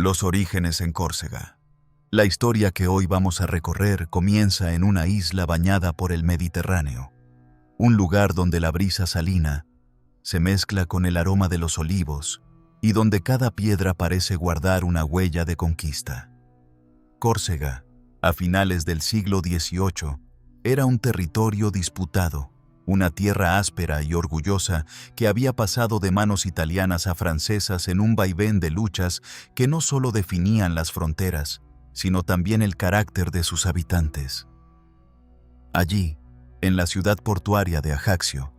Los orígenes en Córcega. La historia que hoy vamos a recorrer comienza en una isla bañada por el Mediterráneo, un lugar donde la brisa salina se mezcla con el aroma de los olivos y donde cada piedra parece guardar una huella de conquista. Córcega, a finales del siglo XVIII, era un territorio disputado, una tierra áspera y orgullosa que había pasado de manos italianas a francesas en un vaivén de luchas que no solo definían las fronteras, sino también el carácter de sus habitantes. Allí, en la ciudad portuaria de Ajaccio,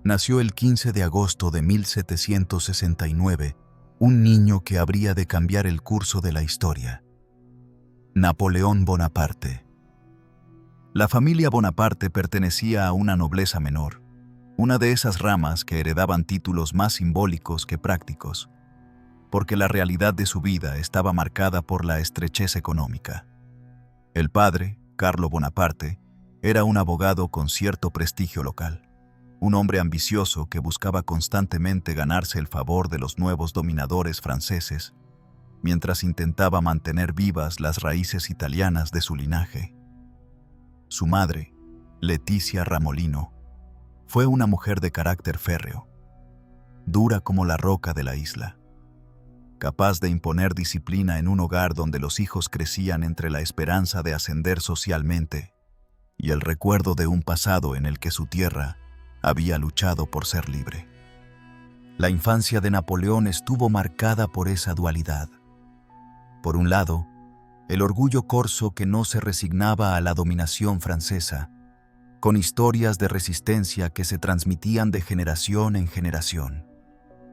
nació el 15 de agosto de 1769 un niño que habría de cambiar el curso de la historia: Napoleón Bonaparte. La familia Bonaparte pertenecía a una nobleza menor, una de esas ramas que heredaban títulos más simbólicos que prácticos, porque la realidad de su vida estaba marcada por la estrechez económica. El padre, Carlo Bonaparte, era un abogado con cierto prestigio local, un hombre ambicioso que buscaba constantemente ganarse el favor de los nuevos dominadores franceses, mientras intentaba mantener vivas las raíces italianas de su linaje. Su madre, Leticia Ramolino, fue una mujer de carácter férreo, dura como la roca de la isla, capaz de imponer disciplina en un hogar donde los hijos crecían entre la esperanza de ascender socialmente y el recuerdo de un pasado en el que su tierra había luchado por ser libre. La infancia de Napoleón estuvo marcada por esa dualidad. Por un lado, el orgullo corso que no se resignaba a la dominación francesa, con historias de resistencia que se transmitían de generación en generación.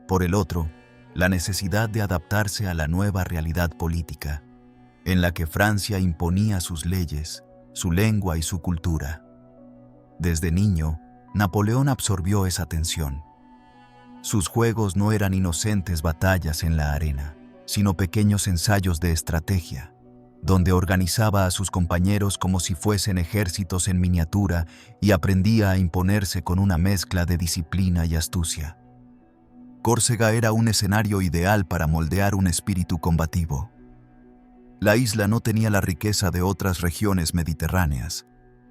Por el otro, la necesidad de adaptarse a la nueva realidad política, en la que Francia imponía sus leyes, su lengua y su cultura. Desde niño, Napoleón absorbió esa tensión. Sus juegos no eran inocentes batallas en la arena, sino pequeños ensayos de estrategia, donde organizaba a sus compañeros como si fuesen ejércitos en miniatura y aprendía a imponerse con una mezcla de disciplina y astucia. Córcega era un escenario ideal para moldear un espíritu combativo. La isla no tenía la riqueza de otras regiones mediterráneas,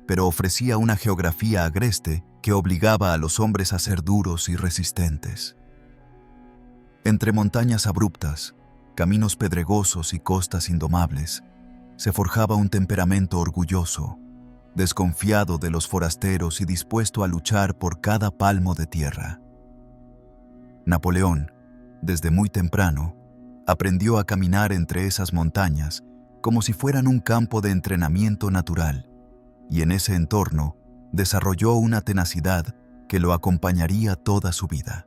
pero ofrecía una geografía agreste que obligaba a los hombres a ser duros y resistentes. Entre montañas abruptas, caminos pedregosos y costas indomables, se forjaba un temperamento orgulloso, desconfiado de los forasteros y dispuesto a luchar por cada palmo de tierra. Napoleón, desde muy temprano, aprendió a caminar entre esas montañas como si fueran un campo de entrenamiento natural, y en ese entorno desarrolló una tenacidad que lo acompañaría toda su vida.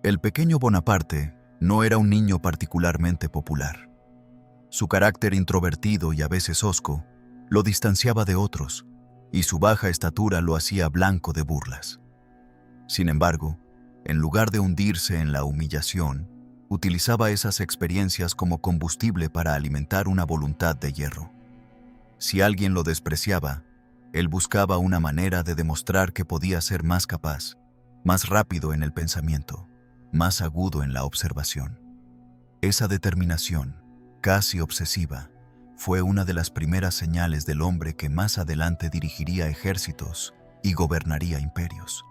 El pequeño Bonaparte no era un niño particularmente popular. Su carácter introvertido y a veces hosco lo distanciaba de otros, y su baja estatura lo hacía blanco de burlas. Sin embargo, en lugar de hundirse en la humillación, utilizaba esas experiencias como combustible para alimentar una voluntad de hierro. Si alguien lo despreciaba, él buscaba una manera de demostrar que podía ser más capaz, más rápido en el pensamiento, más agudo en la observación. Esa determinación, casi obsesiva, fue una de las primeras señales del hombre que más adelante dirigiría ejércitos y gobernaría imperios.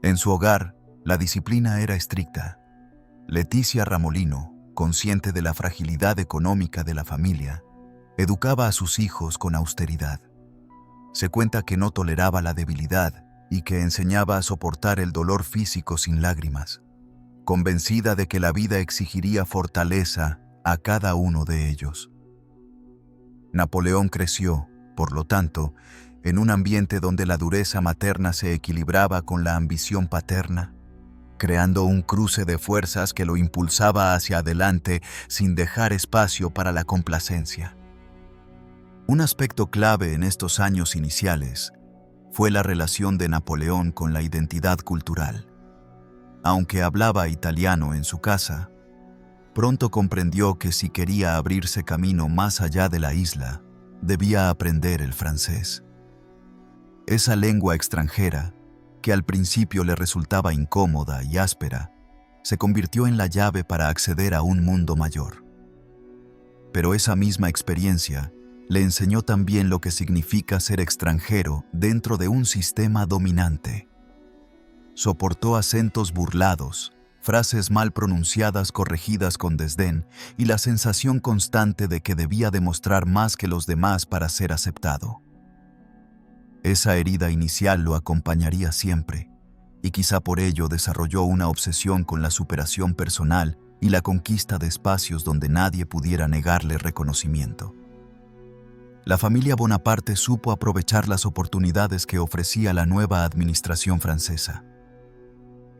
En su hogar, la disciplina era estricta. Leticia Ramolino, consciente de la fragilidad económica de la familia, educaba a sus hijos con austeridad. Se cuenta que no toleraba la debilidad y que enseñaba a soportar el dolor físico sin lágrimas, convencida de que la vida exigiría fortaleza a cada uno de ellos. Napoleón creció, por lo tanto, en un ambiente donde la dureza materna se equilibraba con la ambición paterna, creando un cruce de fuerzas que lo impulsaba hacia adelante sin dejar espacio para la complacencia. Un aspecto clave en estos años iniciales fue la relación de Napoleón con la identidad cultural. Aunque hablaba italiano en su casa, pronto comprendió que si quería abrirse camino más allá de la isla, debía aprender el francés. Esa lengua extranjera, que al principio le resultaba incómoda y áspera, se convirtió en la llave para acceder a un mundo mayor. Pero esa misma experiencia le enseñó también lo que significa ser extranjero dentro de un sistema dominante. Soportó acentos burlados, frases mal pronunciadas corregidas con desdén y la sensación constante de que debía demostrar más que los demás para ser aceptado. Esa herida inicial lo acompañaría siempre, y quizá por ello desarrolló una obsesión con la superación personal y la conquista de espacios donde nadie pudiera negarle reconocimiento. La familia Bonaparte supo aprovechar las oportunidades que ofrecía la nueva administración francesa.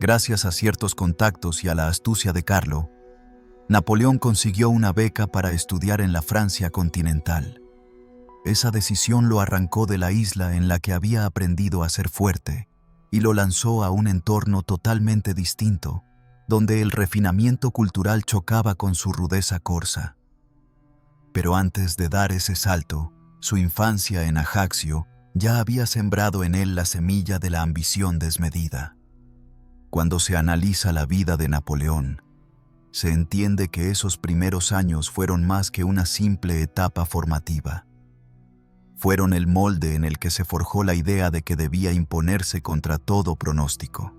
Gracias a ciertos contactos y a la astucia de Carlo, Napoleón consiguió una beca para estudiar en la Francia continental. Esa decisión lo arrancó de la isla en la que había aprendido a ser fuerte y lo lanzó a un entorno totalmente distinto, donde el refinamiento cultural chocaba con su rudeza corsa. Pero antes de dar ese salto, su infancia en Ajaccio ya había sembrado en él la semilla de la ambición desmedida. Cuando se analiza la vida de Napoleón, se entiende que esos primeros años fueron más que una simple etapa formativa. Fueron el molde en el que se forjó la idea de que debía imponerse contra todo pronóstico.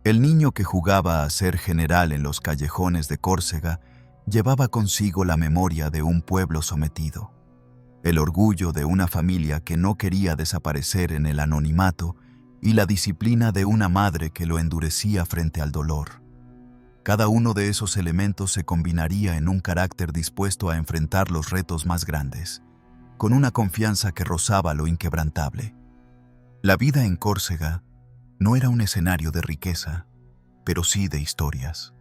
El niño que jugaba a ser general en los callejones de Córcega llevaba consigo la memoria de un pueblo sometido, el orgullo de una familia que no quería desaparecer en el anonimato y la disciplina de una madre que lo endurecía frente al dolor. Cada uno de esos elementos se combinaría en un carácter dispuesto a enfrentar los retos más grandes, con una confianza que rozaba lo inquebrantable. La vida en Córcega no era un escenario de riqueza, pero sí de historias.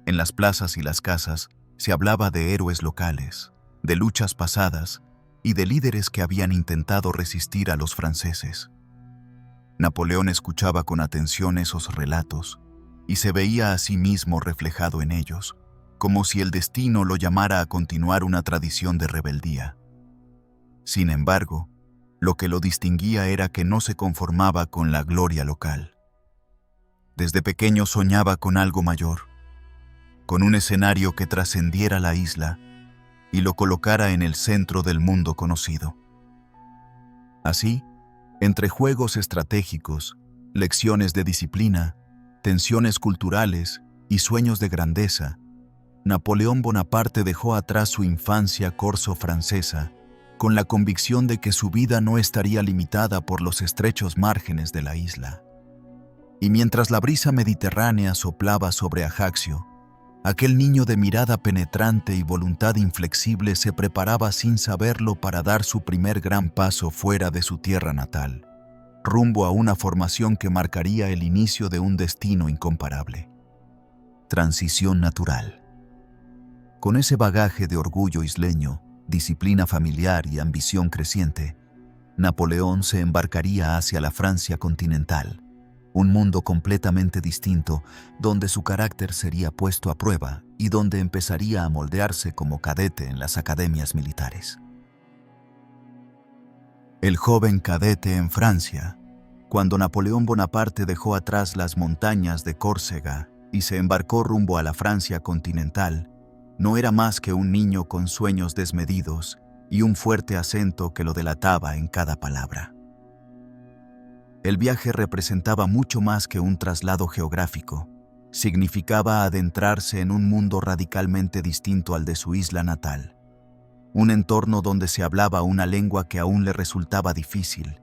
En las plazas y las casas se hablaba de héroes locales, de luchas pasadas y de líderes que habían intentado resistir a los franceses. Napoleón escuchaba con atención esos relatos y se veía a sí mismo reflejado en ellos, como si el destino lo llamara a continuar una tradición de rebeldía. Sin embargo, lo que lo distinguía era que no se conformaba con la gloria local. Desde pequeño soñaba con algo mayor, con un escenario que trascendiera la isla y lo colocara en el centro del mundo conocido. Así, entre juegos estratégicos, lecciones de disciplina, tensiones culturales y sueños de grandeza, Napoleón Bonaparte dejó atrás su infancia corso-francesa con la convicción de que su vida no estaría limitada por los estrechos márgenes de la isla. Y mientras la brisa mediterránea soplaba sobre Ajaccio, aquel niño de mirada penetrante y voluntad inflexible se preparaba sin saberlo para dar su primer gran paso fuera de su tierra natal, rumbo a una formación que marcaría el inicio de un destino incomparable. Transición natural. Con ese bagaje de orgullo isleño, disciplina familiar y ambición creciente, Napoleón se embarcaría hacia la Francia continental, un mundo completamente distinto donde su carácter sería puesto a prueba y donde empezaría a moldearse como cadete en las academias militares. El joven cadete en Francia, cuando Napoleón Bonaparte dejó atrás las montañas de Córcega y se embarcó rumbo a la Francia continental, no era más que un niño con sueños desmedidos y un fuerte acento que lo delataba en cada palabra. El viaje representaba mucho más que un traslado geográfico. Significaba adentrarse en un mundo radicalmente distinto al de su isla natal. Un entorno donde se hablaba una lengua que aún le resultaba difícil,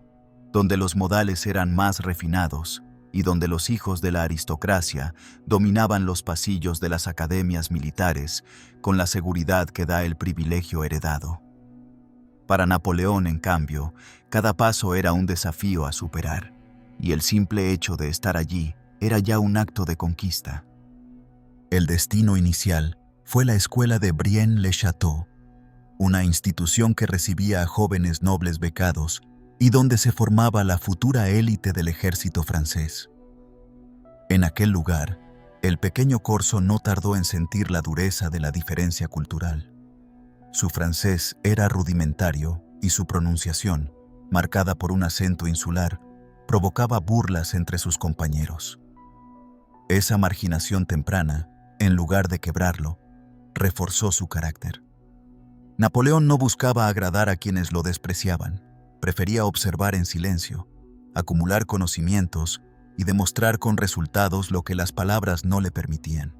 donde los modales eran más refinados y donde los hijos de la aristocracia dominaban los pasillos de las academias militares con la seguridad que da el privilegio heredado. Para Napoleón, en cambio, cada paso era un desafío a superar, y el simple hecho de estar allí era ya un acto de conquista. El destino inicial fue la escuela de Brienne-le-Château, una institución que recibía a jóvenes nobles becados y donde se formaba la futura élite del ejército francés. En aquel lugar, el pequeño corso no tardó en sentir la dureza de la diferencia cultural. Su francés era rudimentario y su pronunciación, marcada por un acento insular, provocaba burlas entre sus compañeros. Esa marginación temprana, en lugar de quebrarlo, reforzó su carácter. Napoleón no buscaba agradar a quienes lo despreciaban, prefería observar en silencio, acumular conocimientos y demostrar con resultados lo que las palabras no le permitían.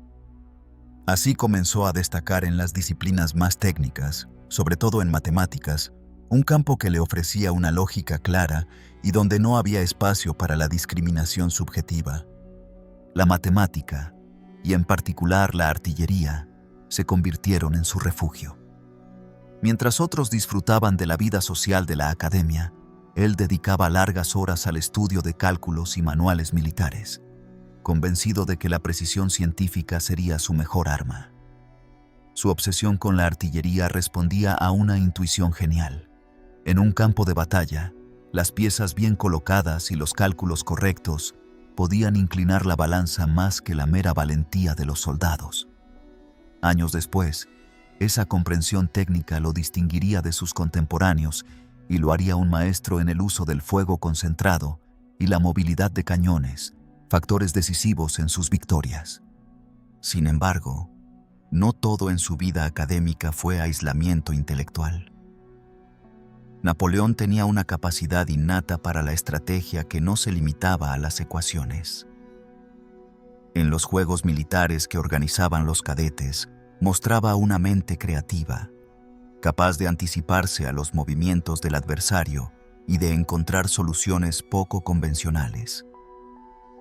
Así comenzó a destacar en las disciplinas más técnicas, sobre todo en matemáticas, un campo que le ofrecía una lógica clara y donde no había espacio para la discriminación subjetiva. La matemática, y en particular la artillería, se convirtieron en su refugio. Mientras otros disfrutaban de la vida social de la academia, él dedicaba largas horas al estudio de cálculos y manuales militares, convencido de que la precisión científica sería su mejor arma. Su obsesión con la artillería respondía a una intuición genial. En un campo de batalla, las piezas bien colocadas y los cálculos correctos podían inclinar la balanza más que la mera valentía de los soldados. Años después, esa comprensión técnica lo distinguiría de sus contemporáneos y lo haría un maestro en el uso del fuego concentrado y la movilidad de cañones, factores decisivos en sus victorias. Sin embargo, no todo en su vida académica fue aislamiento intelectual. Napoleón tenía una capacidad innata para la estrategia que no se limitaba a las ecuaciones. En los juegos militares que organizaban los cadetes, mostraba una mente creativa, capaz de anticiparse a los movimientos del adversario y de encontrar soluciones poco convencionales.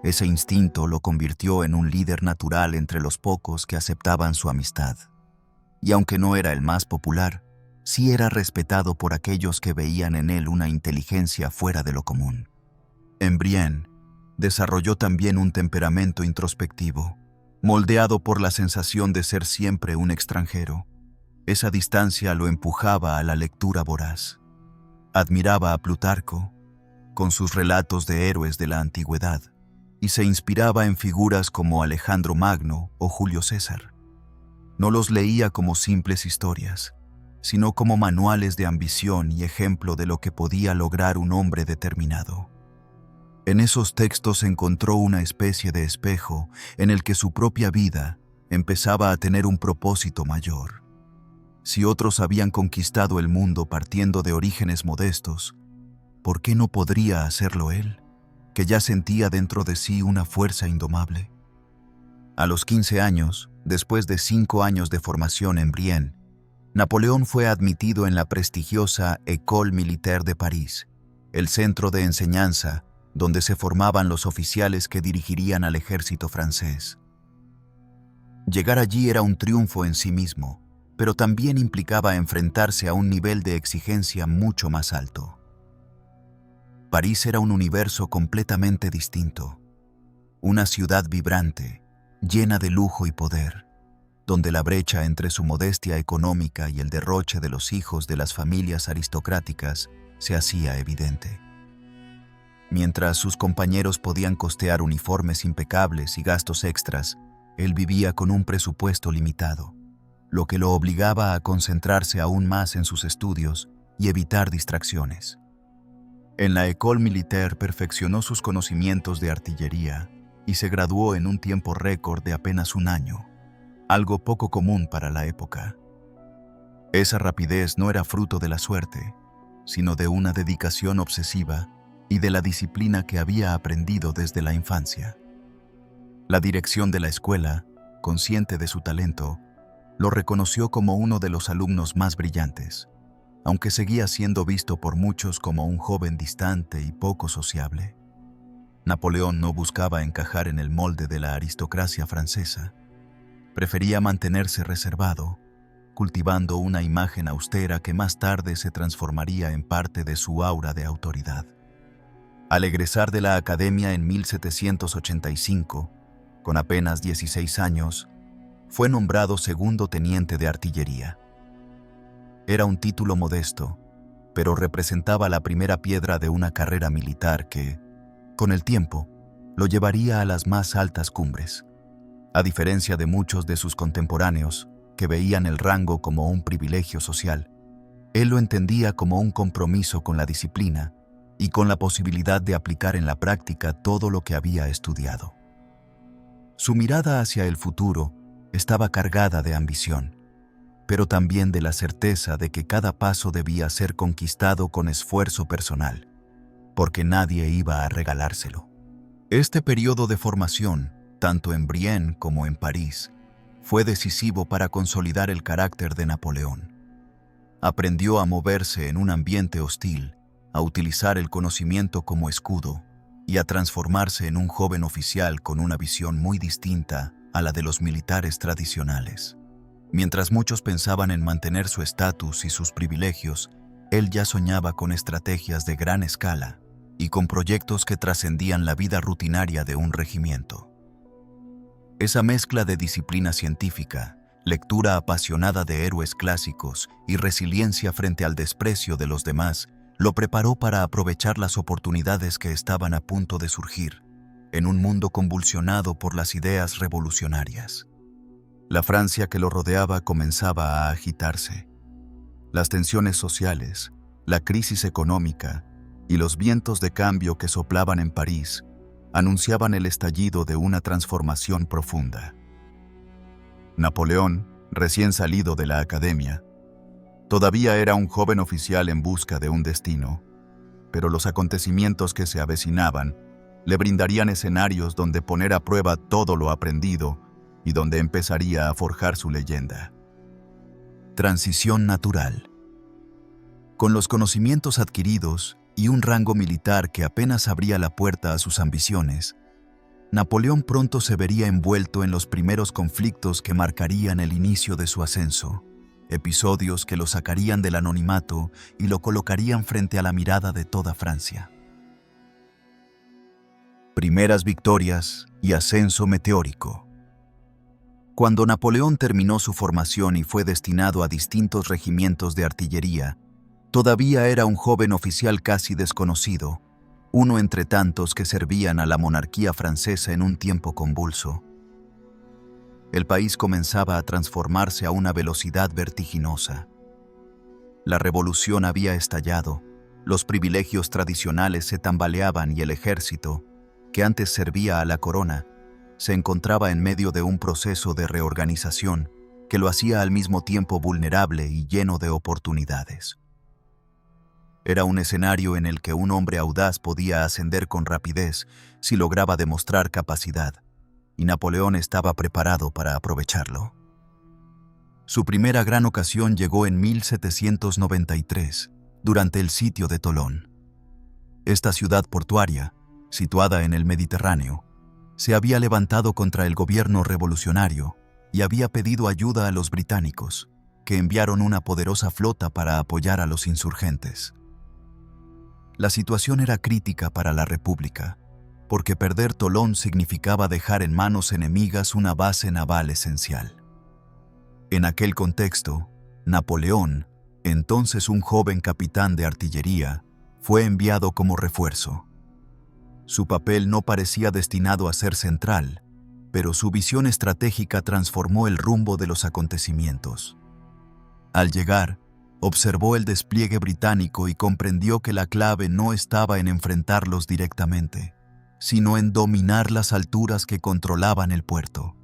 Ese instinto lo convirtió en un líder natural entre los pocos que aceptaban su amistad. Y aunque no era el más popular, sí era respetado por aquellos que veían en él una inteligencia fuera de lo común. En Brienne, desarrolló también un temperamento introspectivo, moldeado por la sensación de ser siempre un extranjero. Esa distancia lo empujaba a la lectura voraz. Admiraba a Plutarco, con sus relatos de héroes de la antigüedad, y se inspiraba en figuras como Alejandro Magno o Julio César. No los leía como simples historias, sino como manuales de ambición y ejemplo de lo que podía lograr un hombre determinado. En esos textos encontró una especie de espejo en el que su propia vida empezaba a tener un propósito mayor. Si otros habían conquistado el mundo partiendo de orígenes modestos, ¿por qué no podría hacerlo él, que ya sentía dentro de sí una fuerza indomable? A los 15 años, después de 5 años de formación en Brienne, Napoleón fue admitido en la prestigiosa École Militaire de París, el centro de enseñanza donde se formaban los oficiales que dirigirían al ejército francés. Llegar allí era un triunfo en sí mismo, pero también implicaba enfrentarse a un nivel de exigencia mucho más alto. París era un universo completamente distinto, una ciudad vibrante, llena de lujo y poder, donde la brecha entre su modestia económica y el derroche de los hijos de las familias aristocráticas se hacía evidente. Mientras sus compañeros podían costear uniformes impecables y gastos extras, él vivía con un presupuesto limitado, lo que lo obligaba a concentrarse aún más en sus estudios y evitar distracciones. En la École Militaire perfeccionó sus conocimientos de artillería y se graduó en un tiempo récord de apenas un año, algo poco común para la época. Esa rapidez no era fruto de la suerte, sino de una dedicación obsesiva y de la disciplina que había aprendido desde la infancia. La dirección de la escuela, consciente de su talento, lo reconoció como uno de los alumnos más brillantes, aunque seguía siendo visto por muchos como un joven distante y poco sociable. Napoleón no buscaba encajar en el molde de la aristocracia francesa. Prefería mantenerse reservado, cultivando una imagen austera que más tarde se transformaría en parte de su aura de autoridad. Al egresar de la academia en 1785, con apenas 16 años, fue nombrado segundo teniente de artillería. Era un título modesto, pero representaba la primera piedra de una carrera militar que, con el tiempo, lo llevaría a las más altas cumbres. A diferencia de muchos de sus contemporáneos, que veían el rango como un privilegio social, él lo entendía como un compromiso con la disciplina y con la posibilidad de aplicar en la práctica todo lo que había estudiado. Su mirada hacia el futuro estaba cargada de ambición, pero también de la certeza de que cada paso debía ser conquistado con esfuerzo personal, porque nadie iba a regalárselo. Este periodo de formación, tanto en Brienne como en París, fue decisivo para consolidar el carácter de Napoleón. Aprendió a moverse en un ambiente hostil, a utilizar el conocimiento como escudo y a transformarse en un joven oficial con una visión muy distinta a la de los militares tradicionales. Mientras muchos pensaban en mantener su estatus y sus privilegios, él ya soñaba con estrategias de gran escala y con proyectos que trascendían la vida rutinaria de un regimiento. Esa mezcla de disciplina científica, lectura apasionada de héroes clásicos y resiliencia frente al desprecio de los demás lo preparó para aprovechar las oportunidades que estaban a punto de surgir en un mundo convulsionado por las ideas revolucionarias. La Francia que lo rodeaba comenzaba a agitarse. Las tensiones sociales, la crisis económica y los vientos de cambio que soplaban en París anunciaban el estallido de una transformación profunda. Napoleón, recién salido de la academia, todavía era un joven oficial en busca de un destino, pero los acontecimientos que se avecinaban le brindarían escenarios donde poner a prueba todo lo aprendido y donde empezaría a forjar su leyenda. Transición natural. Con los conocimientos adquiridos y un rango militar que apenas abría la puerta a sus ambiciones, Napoleón pronto se vería envuelto en los primeros conflictos que marcarían el inicio de su ascenso, episodios que lo sacarían del anonimato y lo colocarían frente a la mirada de toda Francia. Primeras victorias y ascenso meteórico. Cuando Napoleón terminó su formación y fue destinado a distintos regimientos de artillería, todavía era un joven oficial casi desconocido, uno entre tantos que servían a la monarquía francesa en un tiempo convulso. El país comenzaba a transformarse a una velocidad vertiginosa. La revolución había estallado, los privilegios tradicionales se tambaleaban y el ejército, que antes servía a la corona, se encontraba en medio de un proceso de reorganización que lo hacía al mismo tiempo vulnerable y lleno de oportunidades. Era un escenario en el que un hombre audaz podía ascender con rapidez si lograba demostrar capacidad, y Napoleón estaba preparado para aprovecharlo. Su primera gran ocasión llegó en 1793, durante el sitio de Tolón. Esta ciudad portuaria, situada en el Mediterráneo, se había levantado contra el gobierno revolucionario y había pedido ayuda a los británicos, que enviaron una poderosa flota para apoyar a los insurgentes. La situación era crítica para la República, porque perder Tolón significaba dejar en manos enemigas una base naval esencial. En aquel contexto, Napoleón, entonces un joven capitán de artillería, fue enviado como refuerzo. Su papel no parecía destinado a ser central, pero su visión estratégica transformó el rumbo de los acontecimientos. Al llegar, observó el despliegue británico y comprendió que la clave no estaba en enfrentarlos directamente, sino en dominar las alturas que controlaban el puerto.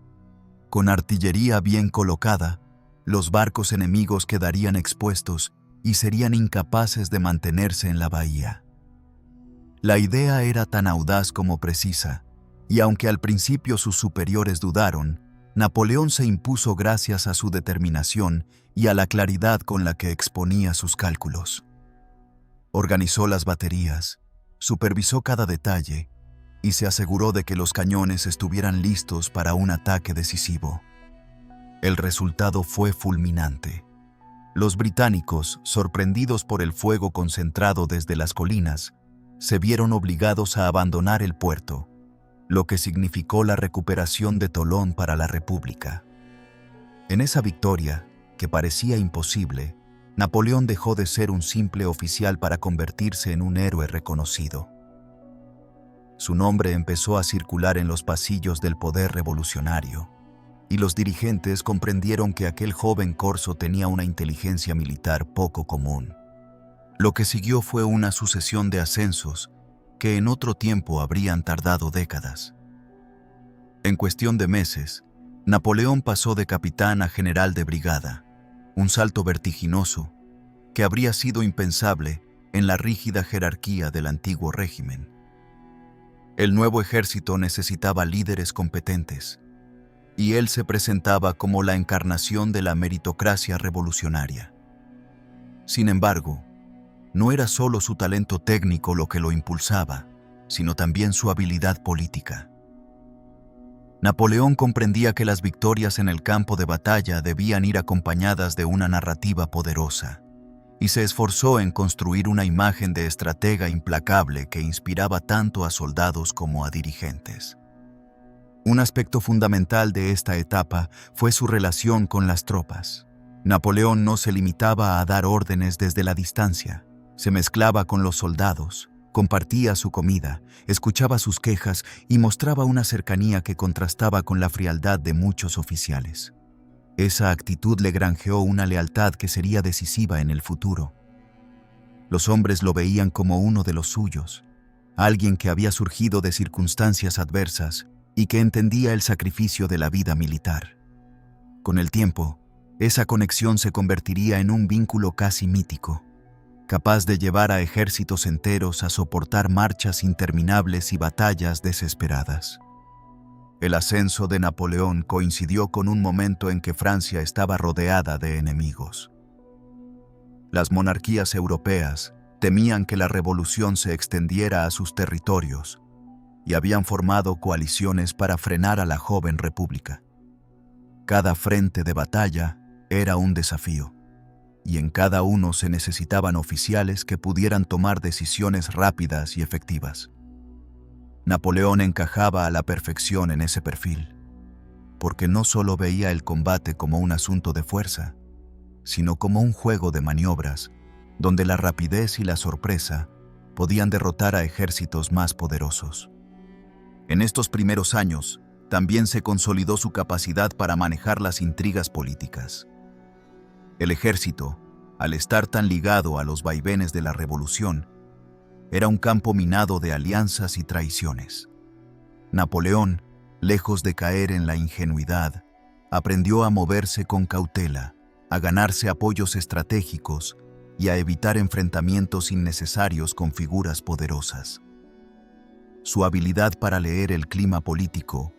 Con artillería bien colocada, los barcos enemigos quedarían expuestos y serían incapaces de mantenerse en la bahía. La idea era tan audaz como precisa, y aunque al principio sus superiores dudaron, Napoleón se impuso gracias a su determinación y a la claridad con la que exponía sus cálculos. Organizó las baterías, supervisó cada detalle y se aseguró de que los cañones estuvieran listos para un ataque decisivo. El resultado fue fulminante. Los británicos, sorprendidos por el fuego concentrado desde las colinas, se vieron obligados a abandonar el puerto, lo que significó la recuperación de Tolón para la República. En esa victoria, que parecía imposible, Napoleón dejó de ser un simple oficial para convertirse en un héroe reconocido. Su nombre empezó a circular en los pasillos del poder revolucionario, y los dirigentes comprendieron que aquel joven corso tenía una inteligencia militar poco común. Lo que siguió fue una sucesión de ascensos que en otro tiempo habrían tardado décadas. En cuestión de meses, Napoleón pasó de capitán a general de brigada, un salto vertiginoso que habría sido impensable en la rígida jerarquía del antiguo régimen. El nuevo ejército necesitaba líderes competentes, y él se presentaba como la encarnación de la meritocracia revolucionaria. Sin embargo, no era solo su talento técnico lo que lo impulsaba, sino también su habilidad política. Napoleón comprendía que las victorias en el campo de batalla debían ir acompañadas de una narrativa poderosa, y se esforzó en construir una imagen de estratega implacable que inspiraba tanto a soldados como a dirigentes. Un aspecto fundamental de esta etapa fue su relación con las tropas. Napoleón no se limitaba a dar órdenes desde la distancia, se mezclaba con los soldados, compartía su comida, escuchaba sus quejas y mostraba una cercanía que contrastaba con la frialdad de muchos oficiales. Esa actitud le granjeó una lealtad que sería decisiva en el futuro. Los hombres lo veían como uno de los suyos, alguien que había surgido de circunstancias adversas y que entendía el sacrificio de la vida militar. Con el tiempo, esa conexión se convertiría en un vínculo casi mítico, capaz de llevar a ejércitos enteros a soportar marchas interminables y batallas desesperadas. El ascenso de Napoleón coincidió con un momento en que Francia estaba rodeada de enemigos. Las monarquías europeas temían que la revolución se extendiera a sus territorios y habían formado coaliciones para frenar a la joven república. Cada frente de batalla era un desafío, y en cada uno se necesitaban oficiales que pudieran tomar decisiones rápidas y efectivas. Napoleón encajaba a la perfección en ese perfil, porque no solo veía el combate como un asunto de fuerza, sino como un juego de maniobras, donde la rapidez y la sorpresa podían derrotar a ejércitos más poderosos. En estos primeros años, también se consolidó su capacidad para manejar las intrigas políticas. El ejército, al estar tan ligado a los vaivenes de la revolución, era un campo minado de alianzas y traiciones. Napoleón, lejos de caer en la ingenuidad, aprendió a moverse con cautela, a ganarse apoyos estratégicos y a evitar enfrentamientos innecesarios con figuras poderosas. Su habilidad para leer el clima político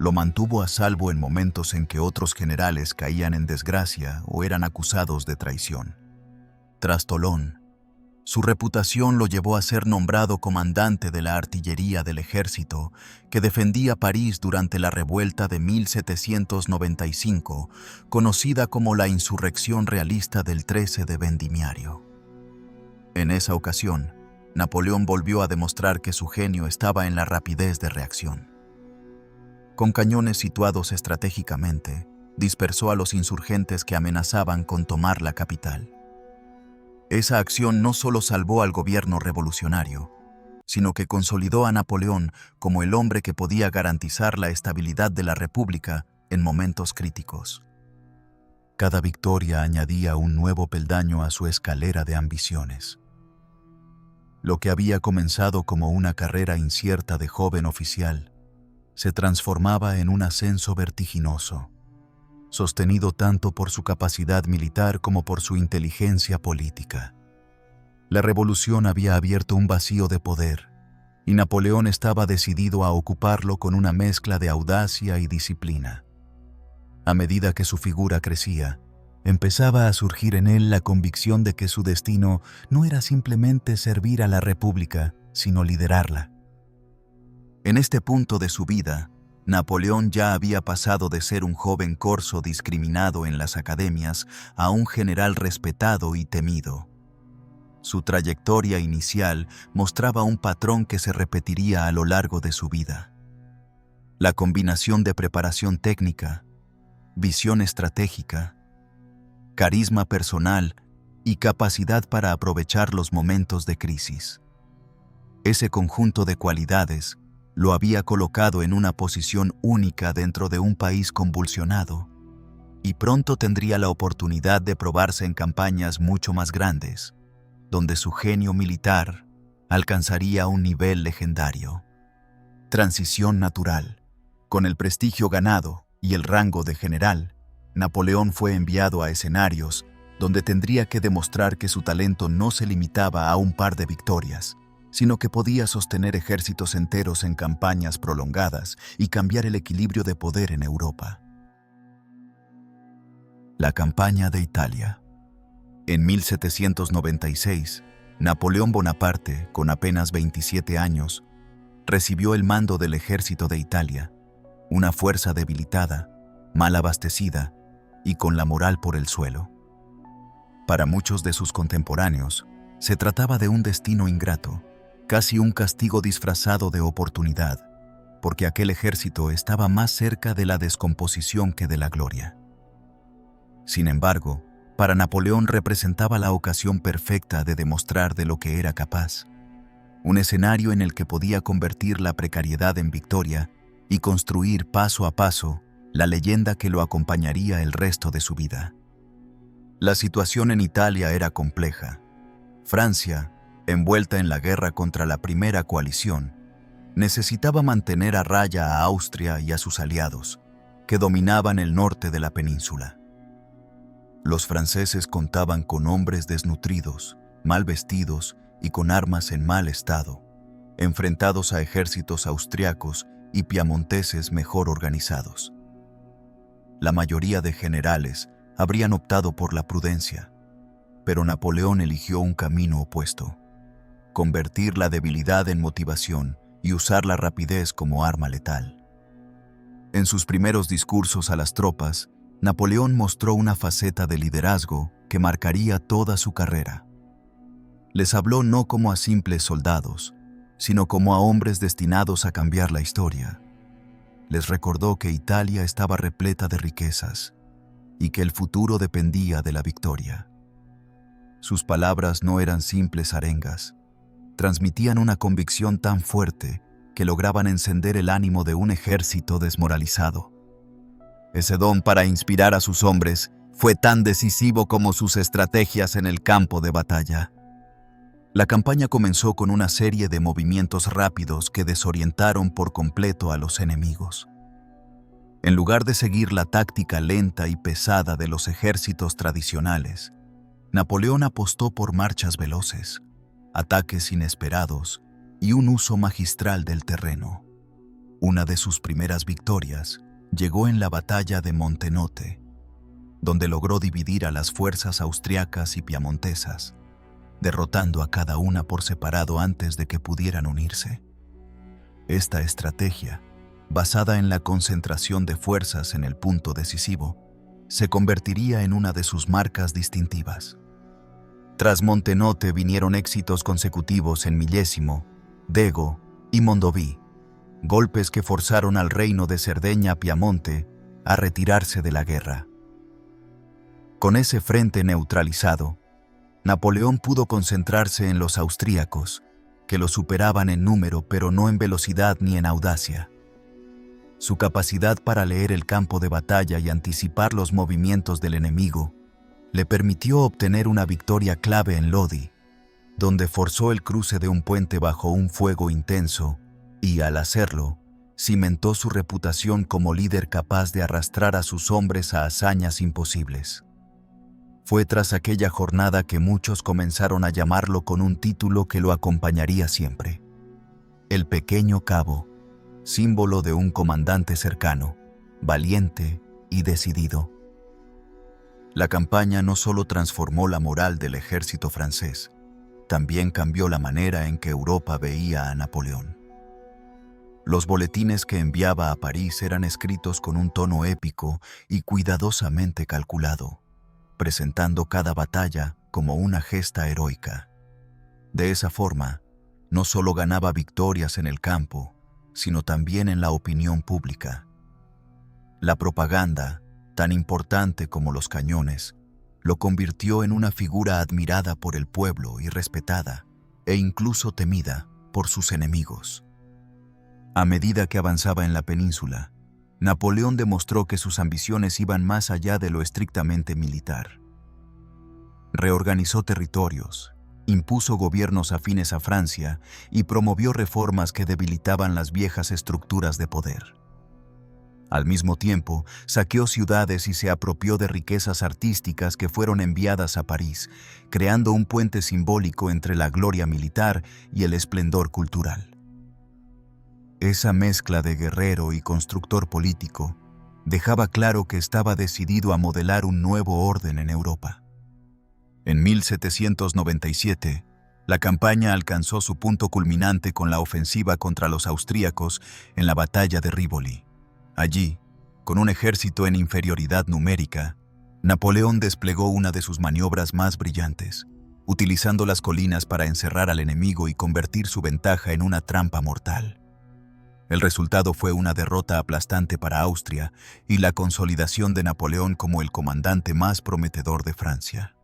lo mantuvo a salvo en momentos en que otros generales caían en desgracia o eran acusados de traición. Tras Tolón, su reputación lo llevó a ser nombrado comandante de la artillería del ejército que defendía París durante la revuelta de 1795, conocida como la Insurrección Realista del 13 de Vendimiario. En esa ocasión, Napoleón volvió a demostrar que su genio estaba en la rapidez de reacción. Con cañones situados estratégicamente, dispersó a los insurgentes que amenazaban con tomar la capital. Esa acción no solo salvó al gobierno revolucionario, sino que consolidó a Napoleón como el hombre que podía garantizar la estabilidad de la República en momentos críticos. Cada victoria añadía un nuevo peldaño a su escalera de ambiciones. Lo que había comenzado como una carrera incierta de joven oficial se transformaba en un ascenso vertiginoso, sostenido tanto por su capacidad militar como por su inteligencia política. La revolución había abierto un vacío de poder, y Napoleón estaba decidido a ocuparlo con una mezcla de audacia y disciplina. A medida que su figura crecía, empezaba a surgir en él la convicción de que su destino no era simplemente servir a la República, sino liderarla. En este punto de su vida, Napoleón ya había pasado de ser un joven corso discriminado en las academias a un general respetado y temido. Su trayectoria inicial mostraba un patrón que se repetiría a lo largo de su vida. La combinación de preparación técnica, visión estratégica, carisma personal y capacidad para aprovechar los momentos de crisis. Ese conjunto de cualidades lo había colocado en una posición única dentro de un país convulsionado, y pronto tendría la oportunidad de probarse en campañas mucho más grandes, donde su genio militar alcanzaría un nivel legendario. Transición natural. Con el prestigio ganado y el rango de general, Napoleón fue enviado a escenarios donde tendría que demostrar que su talento no se limitaba a un par de victorias, sino que podía sostener ejércitos enteros en campañas prolongadas y cambiar el equilibrio de poder en Europa. La campaña de Italia. En 1796, Napoleón Bonaparte, con apenas 27 años, recibió el mando del ejército de Italia, una fuerza debilitada, mal abastecida y con la moral por el suelo. Para muchos de sus contemporáneos, se trataba de un destino ingrato, casi un castigo disfrazado de oportunidad, porque aquel ejército estaba más cerca de la descomposición que de la gloria. Sin embargo, para Napoleón representaba la ocasión perfecta de demostrar de lo que era capaz, un escenario en el que podía convertir la precariedad en victoria y construir paso a paso la leyenda que lo acompañaría el resto de su vida. La situación en Italia era compleja. Francia, envuelta en la guerra contra la Primera Coalición, necesitaba mantener a raya a Austria y a sus aliados, que dominaban el norte de la península. Los franceses contaban con hombres desnutridos, mal vestidos y con armas en mal estado, enfrentados a ejércitos austriacos y piamonteses mejor organizados. La mayoría de generales habrían optado por la prudencia, pero Napoleón eligió un camino opuesto: convertir la debilidad en motivación y usar la rapidez como arma letal. En sus primeros discursos a las tropas, Napoleón mostró una faceta de liderazgo que marcaría toda su carrera. Les habló no como a simples soldados, sino como a hombres destinados a cambiar la historia. Les recordó que Italia estaba repleta de riquezas y que el futuro dependía de la victoria. Sus palabras no eran simples arengas, transmitían una convicción tan fuerte que lograban encender el ánimo de un ejército desmoralizado. Ese don para inspirar a sus hombres fue tan decisivo como sus estrategias en el campo de batalla. La campaña comenzó con una serie de movimientos rápidos que desorientaron por completo a los enemigos. En lugar de seguir la táctica lenta y pesada de los ejércitos tradicionales, Napoleón apostó por marchas veloces, ataques inesperados y un uso magistral del terreno. Una de sus primeras victorias llegó en la batalla de Montenotte, donde logró dividir a las fuerzas austriacas y piamontesas, derrotando a cada una por separado antes de que pudieran unirse. Esta estrategia, basada en la concentración de fuerzas en el punto decisivo, se convertiría en una de sus marcas distintivas. Tras Montenotte vinieron éxitos consecutivos en Millesimo, Dego y Mondovì, golpes que forzaron al reino de Cerdeña-Piamonte a retirarse de la guerra. Con ese frente neutralizado, Napoleón pudo concentrarse en los austríacos, que lo superaban en número pero no en velocidad ni en audacia. Su capacidad para leer el campo de batalla y anticipar los movimientos del enemigo le permitió obtener una victoria clave en Lodi, donde forzó el cruce de un puente bajo un fuego intenso y, al hacerlo, cimentó su reputación como líder capaz de arrastrar a sus hombres a hazañas imposibles. Fue tras aquella jornada que muchos comenzaron a llamarlo con un título que lo acompañaría siempre: el Pequeño Cabo, símbolo de un comandante cercano, valiente y decidido. La campaña no solo transformó la moral del ejército francés, también cambió la manera en que Europa veía a Napoleón. Los boletines que enviaba a París eran escritos con un tono épico y cuidadosamente calculado, presentando cada batalla como una gesta heroica. De esa forma, no solo ganaba victorias en el campo, sino también en la opinión pública. La propaganda, tan importante como los cañones, lo convirtió en una figura admirada por el pueblo y respetada, e incluso temida por sus enemigos. A medida que avanzaba en la península, Napoleón demostró que sus ambiciones iban más allá de lo estrictamente militar. Reorganizó territorios, impuso gobiernos afines a Francia y promovió reformas que debilitaban las viejas estructuras de poder. Al mismo tiempo, saqueó ciudades y se apropió de riquezas artísticas que fueron enviadas a París, creando un puente simbólico entre la gloria militar y el esplendor cultural. Esa mezcla de guerrero y constructor político dejaba claro que estaba decidido a modelar un nuevo orden en Europa. En 1797, la campaña alcanzó su punto culminante con la ofensiva contra los austríacos en la batalla de Rivoli. Allí, con un ejército en inferioridad numérica, Napoleón desplegó una de sus maniobras más brillantes, utilizando las colinas para encerrar al enemigo y convertir su ventaja en una trampa mortal. El resultado fue una derrota aplastante para Austria y la consolidación de Napoleón como el comandante más prometedor de Francia.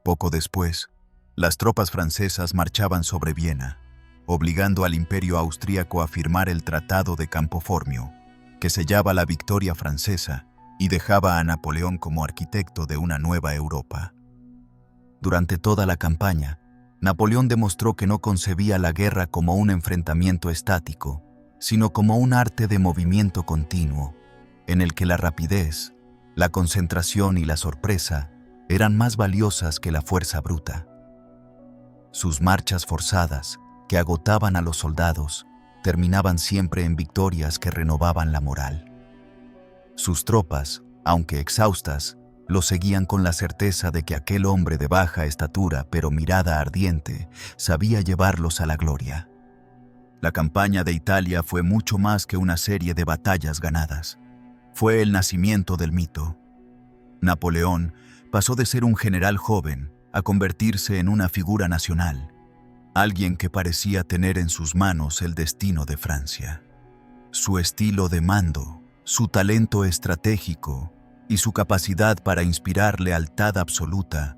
Poco después, las tropas francesas marchaban sobre Viena, obligando al imperio austríaco a firmar el Tratado de Campo Formio, que sellaba la victoria francesa y dejaba a Napoleón como arquitecto de una nueva Europa. Durante toda la campaña, Napoleón demostró que no concebía la guerra como un enfrentamiento estático, sino como un arte de movimiento continuo, en el que la rapidez, la concentración y la sorpresa eran más valiosas que la fuerza bruta. Sus marchas forzadas, que agotaban a los soldados, terminaban siempre en victorias que renovaban la moral. Sus tropas, aunque exhaustas, lo seguían con la certeza de que aquel hombre de baja estatura pero mirada ardiente sabía llevarlos a la gloria. La campaña de Italia fue mucho más que una serie de batallas ganadas. Fue el nacimiento del mito. Napoleón pasó de ser un general joven a convertirse en una figura nacional, alguien que parecía tener en sus manos el destino de Francia. Su estilo de mando, su talento estratégico y su capacidad para inspirar lealtad absoluta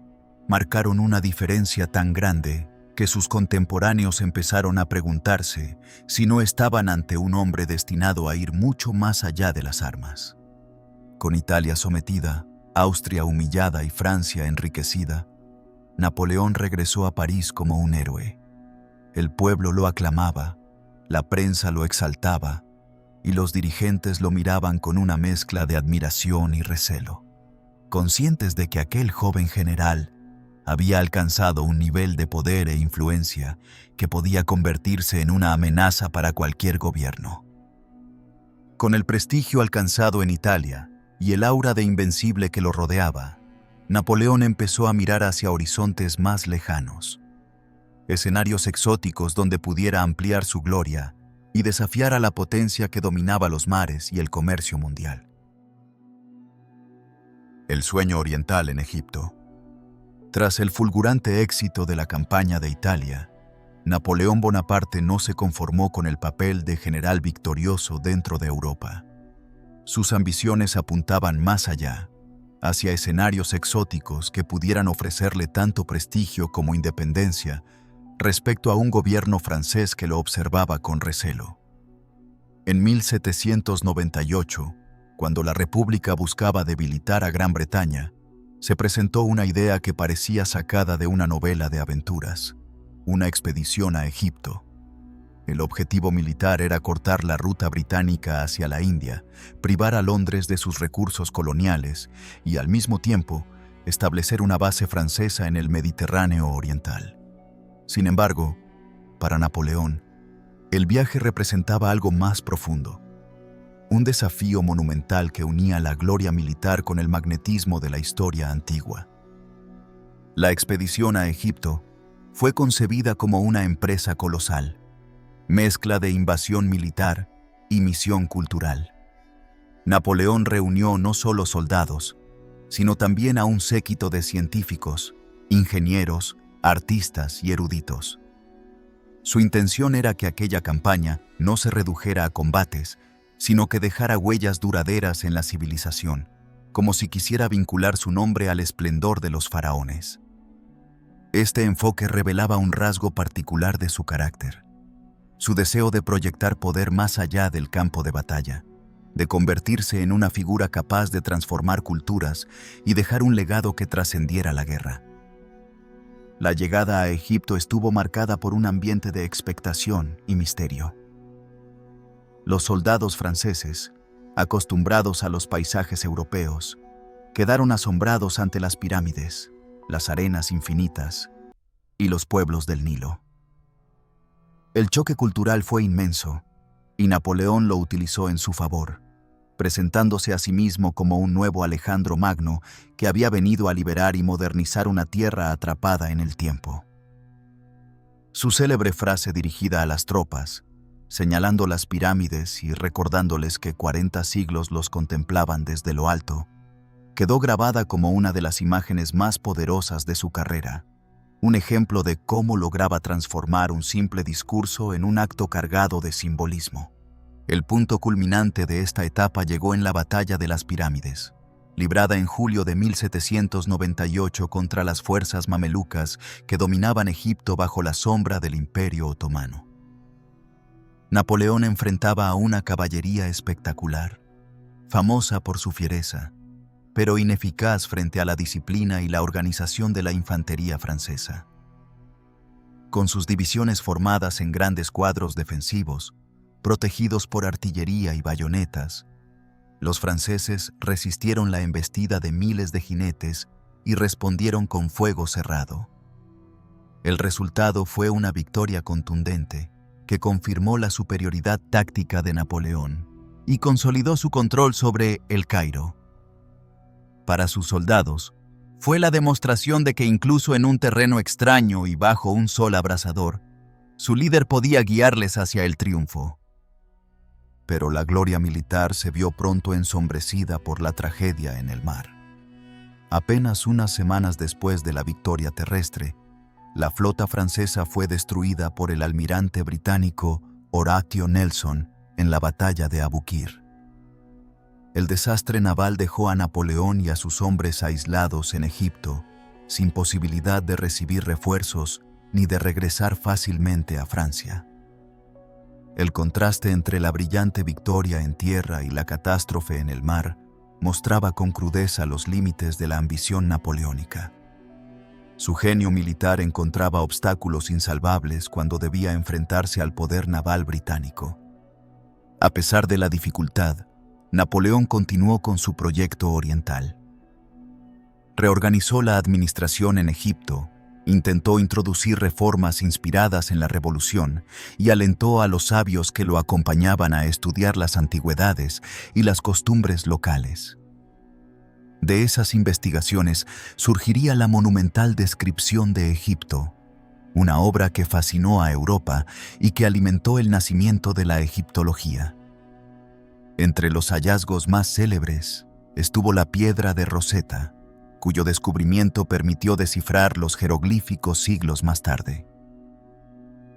marcaron una diferencia tan grande que sus contemporáneos empezaron a preguntarse si no estaban ante un hombre destinado a ir mucho más allá de las armas. Con Italia sometida, Austria humillada y Francia enriquecida, Napoleón regresó a París como un héroe. El pueblo lo aclamaba, la prensa lo exaltaba y los dirigentes lo miraban con una mezcla de admiración y recelo, conscientes de que aquel joven general había alcanzado un nivel de poder e influencia que podía convertirse en una amenaza para cualquier gobierno. Con el prestigio alcanzado en Italia y el aura de invencible que lo rodeaba, Napoleón empezó a mirar hacia horizontes más lejanos, escenarios exóticos donde pudiera ampliar su gloria y desafiar a la potencia que dominaba los mares y el comercio mundial. El sueño oriental en Egipto. Tras el fulgurante éxito de la campaña de Italia, Napoleón Bonaparte no se conformó con el papel de general victorioso dentro de Europa. Sus ambiciones apuntaban más allá, hacia escenarios exóticos que pudieran ofrecerle tanto prestigio como independencia respecto a un gobierno francés que lo observaba con recelo. En 1798, cuando la República buscaba debilitar a Gran Bretaña, se presentó una idea que parecía sacada de una novela de aventuras: una expedición a Egipto. El objetivo militar era cortar la ruta británica hacia la India, privar a Londres de sus recursos coloniales y, al mismo tiempo, establecer una base francesa en el Mediterráneo oriental. Sin embargo, para Napoleón, el viaje representaba algo más profundo, un desafío monumental que unía la gloria militar con el magnetismo de la historia antigua. La expedición a Egipto fue concebida como una empresa colosal, mezcla de invasión militar y misión cultural. Napoleón reunió no solo soldados, sino también a un séquito de científicos, ingenieros, artistas y eruditos. Su intención era que aquella campaña no se redujera a combates, sino que dejara huellas duraderas en la civilización, como si quisiera vincular su nombre al esplendor de los faraones. Este enfoque revelaba un rasgo particular de su carácter: su deseo de proyectar poder más allá del campo de batalla, de convertirse en una figura capaz de transformar culturas y dejar un legado que trascendiera la guerra. La llegada a Egipto estuvo marcada por un ambiente de expectación y misterio. Los soldados franceses, acostumbrados a los paisajes europeos, quedaron asombrados ante las pirámides, las arenas infinitas y los pueblos del Nilo. El choque cultural fue inmenso, y Napoleón lo utilizó en su favor, presentándose a sí mismo como un nuevo Alejandro Magno que había venido a liberar y modernizar una tierra atrapada en el tiempo. Su célebre frase dirigida a las tropas, señalando las pirámides y recordándoles que 40 siglos los contemplaban desde lo alto, quedó grabada como una de las imágenes más poderosas de su carrera, un ejemplo de cómo lograba transformar un simple discurso en un acto cargado de simbolismo. El punto culminante de esta etapa llegó en la Batalla de las Pirámides, librada en julio de 1798 contra las fuerzas mamelucas que dominaban Egipto bajo la sombra del Imperio Otomano. Napoleón enfrentaba a una caballería espectacular, famosa por su fiereza, pero ineficaz frente a la disciplina y la organización de la infantería francesa. Con sus divisiones formadas en grandes cuadros defensivos, protegidos por artillería y bayonetas, los franceses resistieron la embestida de miles de jinetes y respondieron con fuego cerrado. El resultado fue una victoria contundente que confirmó la superioridad táctica de Napoleón y consolidó su control sobre El Cairo. Para sus soldados, fue la demostración de que incluso en un terreno extraño y bajo un sol abrasador, su líder podía guiarles hacia el triunfo. Pero la gloria militar se vio pronto ensombrecida por la tragedia en el mar. Apenas unas semanas después de la victoria terrestre, la flota francesa fue destruida por el almirante británico Horatio Nelson en la batalla de Abukir. El desastre naval dejó a Napoleón y a sus hombres aislados en Egipto, sin posibilidad de recibir refuerzos ni de regresar fácilmente a Francia. El contraste entre la brillante victoria en tierra y la catástrofe en el mar mostraba con crudeza los límites de la ambición napoleónica. Su genio militar encontraba obstáculos insalvables cuando debía enfrentarse al poder naval británico. A pesar de la dificultad, Napoleón continuó con su proyecto oriental. Reorganizó la administración en Egipto, intentó introducir reformas inspiradas en la revolución y alentó a los sabios que lo acompañaban a estudiar las antigüedades y las costumbres locales. De esas investigaciones surgiría la monumental Descripción de Egipto, una obra que fascinó a Europa y que alimentó el nacimiento de la egiptología. Entre los hallazgos más célebres estuvo la piedra de Rosetta, cuyo descubrimiento permitió descifrar los jeroglíficos siglos más tarde.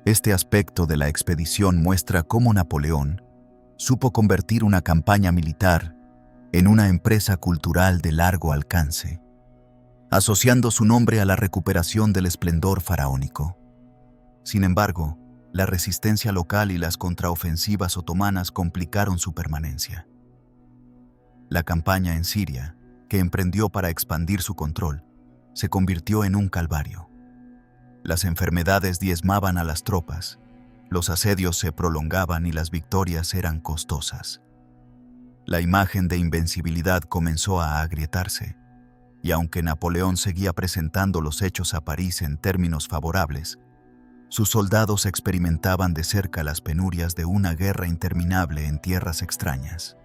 Este aspecto de la expedición muestra cómo Napoleón supo convertir una campaña militar en una empresa cultural de largo alcance, asociando su nombre a la recuperación del esplendor faraónico. Sin embargo, la resistencia local y las contraofensivas otomanas complicaron su permanencia. La campaña en Siria, que emprendió para expandir su control, se convirtió en un calvario. Las enfermedades diezmaban a las tropas, los asedios se prolongaban y las victorias eran costosas. La imagen de invencibilidad comenzó a agrietarse, y aunque Napoleón seguía presentando los hechos a París en términos favorables, sus soldados experimentaban de cerca las penurias de una guerra interminable en tierras extrañas.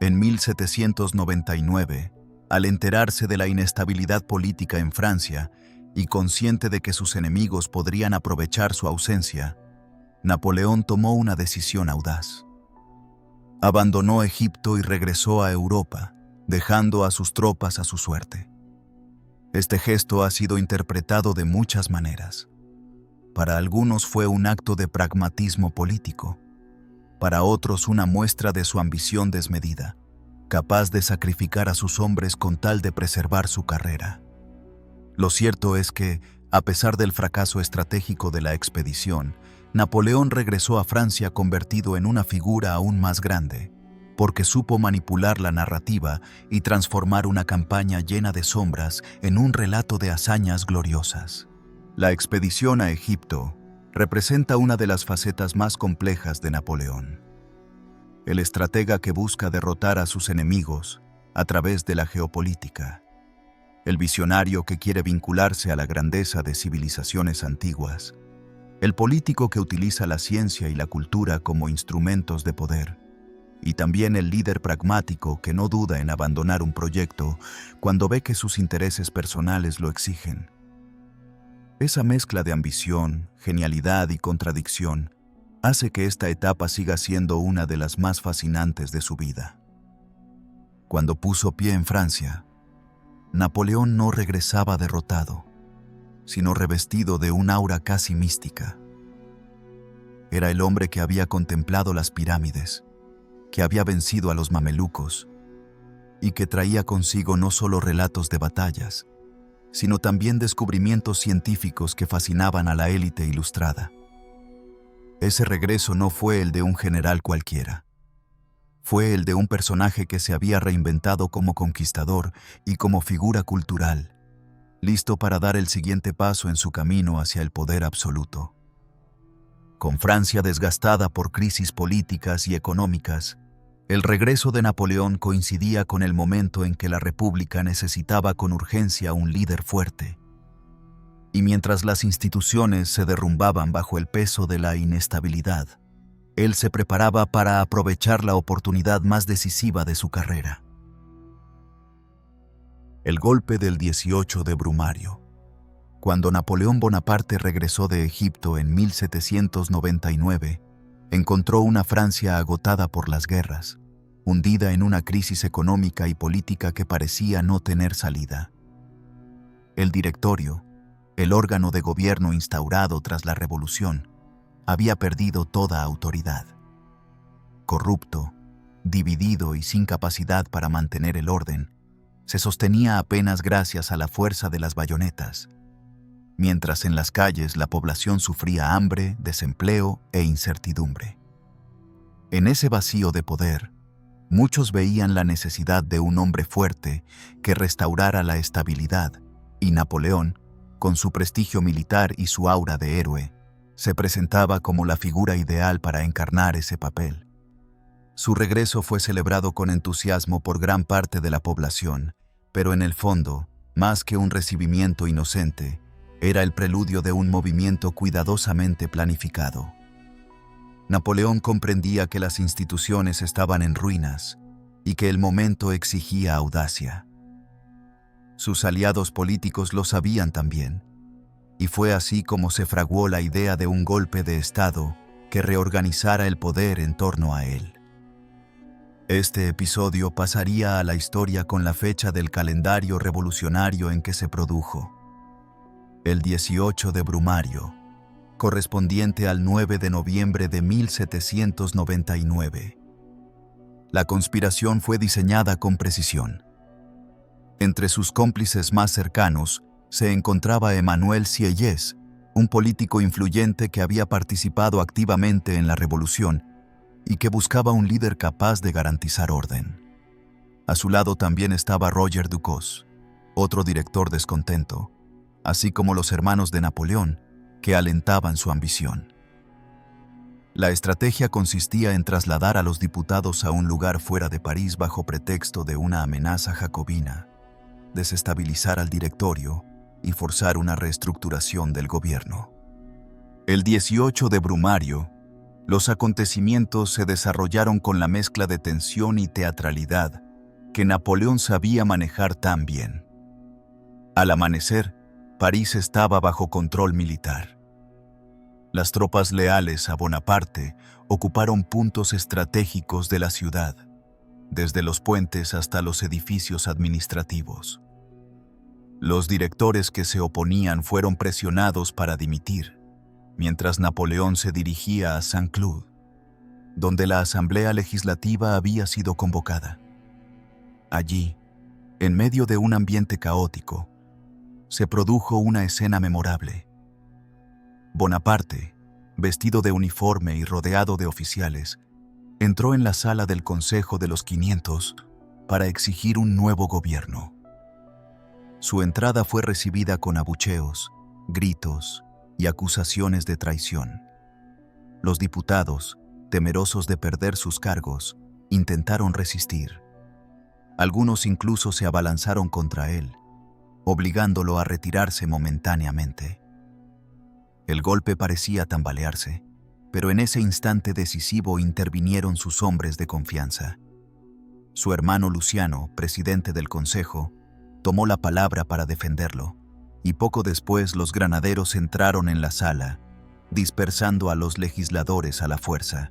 En 1799, al enterarse de la inestabilidad política en Francia y consciente de que sus enemigos podrían aprovechar su ausencia, Napoleón tomó una decisión audaz. Abandonó Egipto y regresó a Europa, dejando a sus tropas a su suerte. Este gesto ha sido interpretado de muchas maneras. Para algunos fue un acto de pragmatismo político, para otros una muestra de su ambición desmedida, capaz de sacrificar a sus hombres con tal de preservar su carrera. Lo cierto es que, a pesar del fracaso estratégico de la expedición, Napoleón regresó a Francia convertido en una figura aún más grande, porque supo manipular la narrativa y transformar una campaña llena de sombras en un relato de hazañas gloriosas. La expedición a Egipto representa una de las facetas más complejas de Napoleón. el estratega que busca derrotar a sus enemigos a través de la geopolítica, el visionario que quiere vincularse a la grandeza de civilizaciones antiguas, el político que utiliza la ciencia y la cultura como instrumentos de poder, y también el líder pragmático que no duda en abandonar un proyecto cuando ve que sus intereses personales lo exigen. Esa mezcla de ambición, genialidad y contradicción hace que esta etapa siga siendo una de las más fascinantes de su vida. Cuando puso pie en Francia, Napoleón no regresaba derrotado, sino revestido de un aura casi mística. Era el hombre que había contemplado las pirámides, que había vencido a los mamelucos y que traía consigo no solo relatos de batallas, sino también descubrimientos científicos que fascinaban a la élite ilustrada. Ese regreso no fue el de un general cualquiera. Fue el de un personaje que se había reinventado como conquistador y como figura cultural, listo para dar el siguiente paso en su camino hacia el poder absoluto. Con Francia desgastada por crisis políticas y económicas, el regreso de Napoleón coincidía con el momento en que la República necesitaba con urgencia un líder fuerte. Y mientras las instituciones se derrumbaban bajo el peso de la inestabilidad, él se preparaba para aprovechar la oportunidad más decisiva de su carrera. El golpe del 18 de Brumario. Cuando Napoleón Bonaparte regresó de Egipto en 1799, encontró una Francia agotada por las guerras, hundida en una crisis económica y política que parecía no tener salida. El Directorio, el órgano de gobierno instaurado tras la Revolución, había perdido toda autoridad. Corrupto, dividido y sin capacidad para mantener el orden, se sostenía apenas gracias a la fuerza de las bayonetas, mientras en las calles la población sufría hambre, desempleo e incertidumbre. En ese vacío de poder, muchos veían la necesidad de un hombre fuerte que restaurara la estabilidad, y Napoleón, con su prestigio militar y su aura de héroe, se presentaba como la figura ideal para encarnar ese papel. Su regreso fue celebrado con entusiasmo por gran parte de la población, pero en el fondo, más que un recibimiento inocente, era el preludio de un movimiento cuidadosamente planificado. Napoleón comprendía que las instituciones estaban en ruinas y que el momento exigía audacia. Sus aliados políticos lo sabían también, y fue así como se fraguó la idea de un golpe de Estado que reorganizara el poder en torno a él. Este episodio pasaría a la historia con la fecha del calendario revolucionario en que se produjo: el 18 de Brumario, correspondiente al 9 de noviembre de 1799. La conspiración fue diseñada con precisión. Entre sus cómplices más cercanos se encontraba Emmanuel Sieyès, un político influyente que había participado activamente en la revolución y que buscaba un líder capaz de garantizar orden. A su lado también estaba Roger Ducos, otro director descontento, así como los hermanos de Napoleón, que alentaban su ambición. La estrategia consistía en trasladar a los diputados a un lugar fuera de París bajo pretexto de una amenaza jacobina, desestabilizar al directorio y forzar una reestructuración del gobierno. El 18 de Brumario, los acontecimientos se desarrollaron con la mezcla de tensión y teatralidad que Napoleón sabía manejar tan bien. Al amanecer, París estaba bajo control militar. Las tropas leales a Bonaparte ocuparon puntos estratégicos de la ciudad, desde los puentes hasta los edificios administrativos. Los directores que se oponían fueron presionados para dimitir, mientras Napoleón se dirigía a Saint-Cloud, donde la Asamblea Legislativa había sido convocada. Allí, en medio de un ambiente caótico, se produjo una escena memorable. Bonaparte, vestido de uniforme y rodeado de oficiales, entró en la sala del Consejo de los 500 para exigir un nuevo gobierno. Su entrada fue recibida con abucheos, gritos y acusaciones de traición. Los diputados, temerosos de perder sus cargos, intentaron resistir. Algunos incluso se abalanzaron contra él, obligándolo a retirarse momentáneamente. El golpe parecía tambalearse, pero en ese instante decisivo intervinieron sus hombres de confianza. Su hermano Luciano, presidente del consejo, tomó la palabra para defenderlo, y poco después los granaderos entraron en la sala, dispersando a los legisladores a la fuerza.